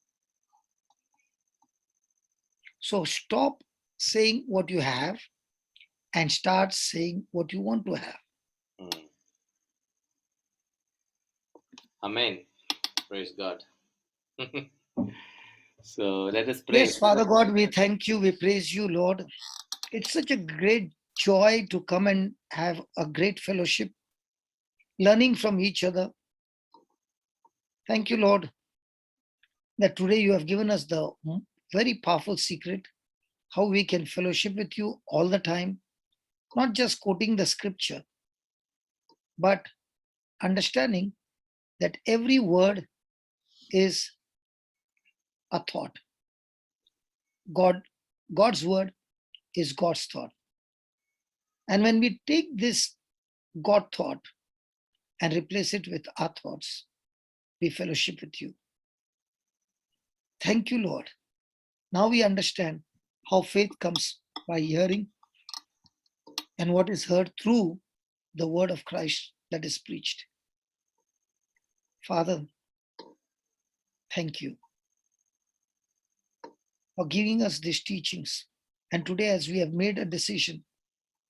So stop saying what you have and start saying what you want to have. Mm. Amen. Praise God. So let us pray. Yes, Father God, we thank you. We praise you, Lord. It's such a great joy to come and have a great fellowship, learning from each other. Thank you, Lord, that today you have given us the very powerful secret how we can fellowship with you all the time, not just quoting the scripture, but understanding that every word is a thought. God's word is God's thought. And when we take this God thought and replace it with our thoughts, we fellowship with you. Thank you, Lord. Now we understand how faith comes by hearing and what is heard through the word of Christ that is preached. Father, thank you for giving us these teachings. And today, as we have made a decision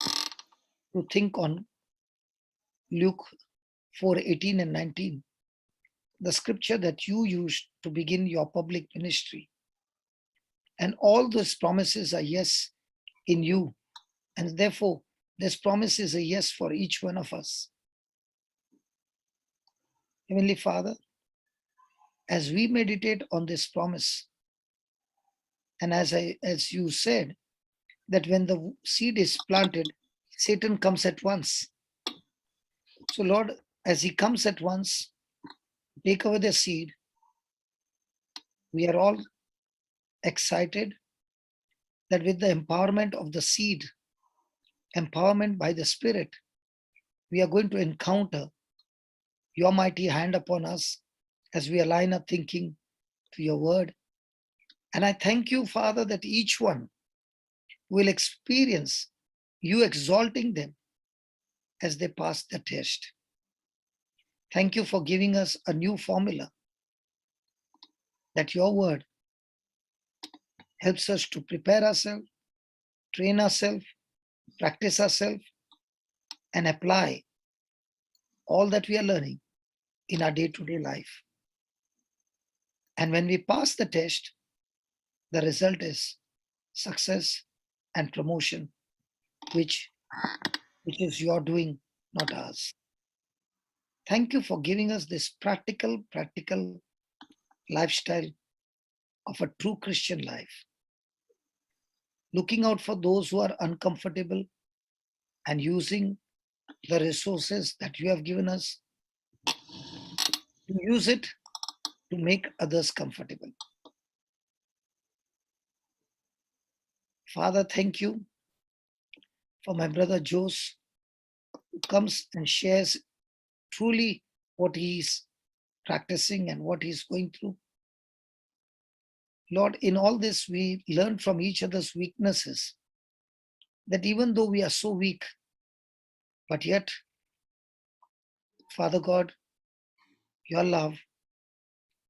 to think on Luke 4:18 and 19, the scripture that you used to begin your public ministry. And all those promises are yes in you. And therefore, this promise is a yes for each one of us. Heavenly Father, as we meditate on this promise, and as you said, that when the seed is planted, Satan comes at once. So Lord, as he comes at once, take away the seed. We are all excited that with the empowerment of the seed, empowerment by the Spirit, we are going to encounter your mighty hand upon us as we align our thinking to your word. And I thank you, Father, that each one will experience you exalting them as they pass the test. Thank you for giving us a new formula that your word helps us to prepare ourselves, train ourselves, practice ourselves, and apply all that we are learning in our day-to-day life. And when we pass the test, the result is success and promotion, which is your doing, not ours. Thank you for giving us this practical lifestyle of a true Christian life. Looking out for those who are uncomfortable and using the resources that you have given us to use it to make others comfortable. Father, thank you for my brother Jose, who comes and shares truly what he's practicing and what he's going through. Lord, in all this, we learn from each other's weaknesses, that even though we are so weak, but yet, Father God, your love,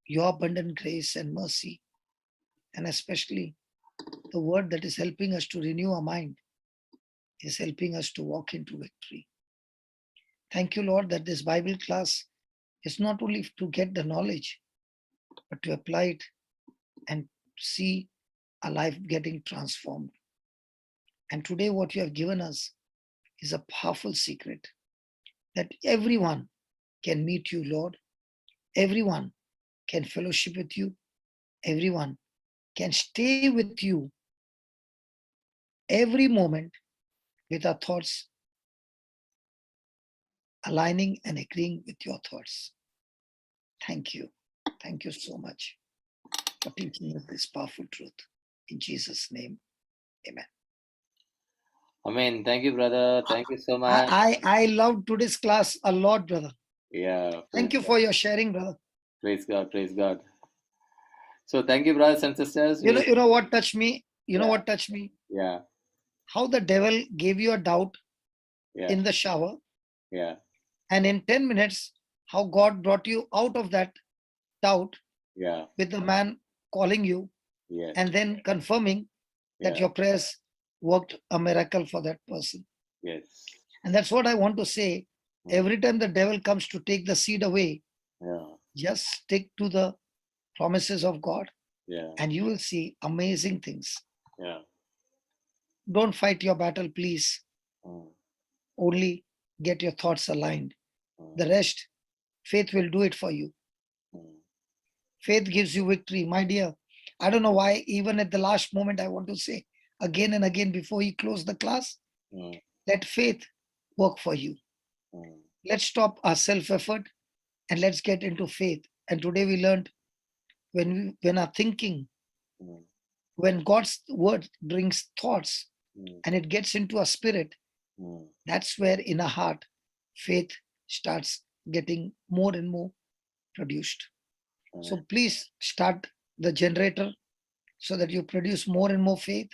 your abundant grace and mercy, and especially the word that is helping us to renew our mind, is helping us to walk into victory. Thank you, Lord, that this Bible class is not only to get the knowledge, but to apply it and see our life getting transformed. And today, what you have given us is a powerful secret that everyone can meet you, Lord. Everyone can fellowship with you. Everyone can stay with you every moment with our thoughts aligning and agreeing with your thoughts. Thank you. Thank you so much for teaching us this powerful truth. In Jesus' name, amen. Amen. Thank you, brother. Thank you so much. I love today's class a lot, brother. Yeah. Thank you for your sharing, brother. Praise God. Praise God. So thank you, brothers and sisters. You know what touched me? You know Yeah. what touched me? Yeah. How the devil gave you a doubt Yeah. in the shower, Yeah. and in 10 minutes, how God brought you out of that doubt Yeah. with the man calling you Yes. and then confirming that Yeah. your prayers worked a miracle for that person. Yes. And that's what I want to say. Every time the devil comes to take the seed away, Yeah. just stick to the promises of God, Yeah. and you will see amazing things. Yeah. Don't fight your battle, please. Mm. Only get your thoughts aligned. Mm. The rest, faith will do it for you. Mm. Faith gives you victory, my dear. I don't know why, even at the last moment, I want to say again and again before he closed the class, Mm. let faith work for you. Mm. Let's stop our self-effort and let's get into faith. And today we learned when our thinking, Mm. when God's word brings thoughts Mm. and it gets into our spirit, Mm. that's where in our heart, faith starts getting more and more produced. So please start the generator so that you produce more and more faith,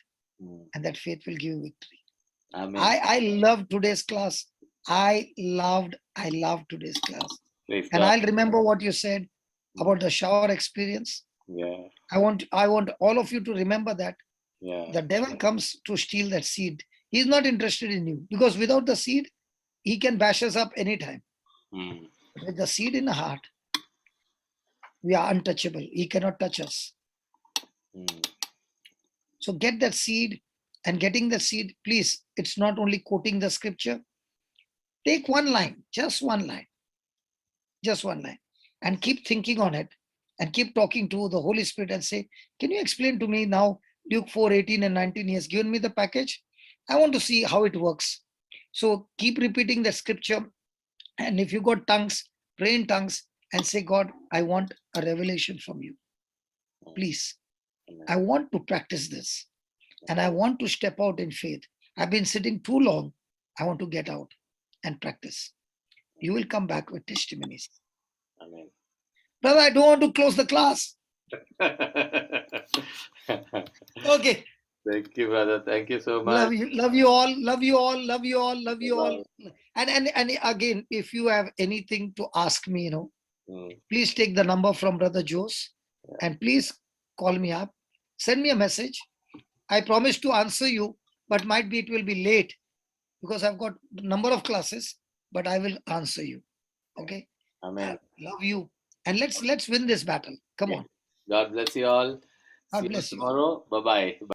and that faith will give you victory. Amen. I love today's class. I loved today's class. Praise And God. I'll remember what you said about the shower experience. Yeah. I want all of you to remember that Yeah. the devil comes to steal that seed. He's not interested in you, because without the seed, he can bash us up anytime. Mm. With the seed in the heart, we are untouchable. He cannot touch us. Mm. So get that seed, and getting the seed, please, it's not only quoting the scripture. Take one line, just one line, and keep thinking on it, and keep talking to the Holy Spirit and say, can you explain to me now, Luke 4:18 and 19, he has given me the package. I want to see how it works. So keep repeating the scripture. And if you got tongues, pray in tongues and say, God, I want a revelation from you. Please, I want to practice this. And I want to step out in faith. I've been sitting too long. I want to get out and practice. You will come back with testimonies. Amen. Brother, I don't want to close the class. Okay. Thank you, brother. Thank you so much. Love you all. And again, if you have anything to ask me, please take the number from Brother Jose, and please call me up. send me a message. I promise to answer you, but might be it will be late because I've got a number of classes, but I will answer you. Okay. Amen. Love you. And let's win this battle. Come Yeah. on. God bless you all. See God you bless you. tomorrow. Bye bye.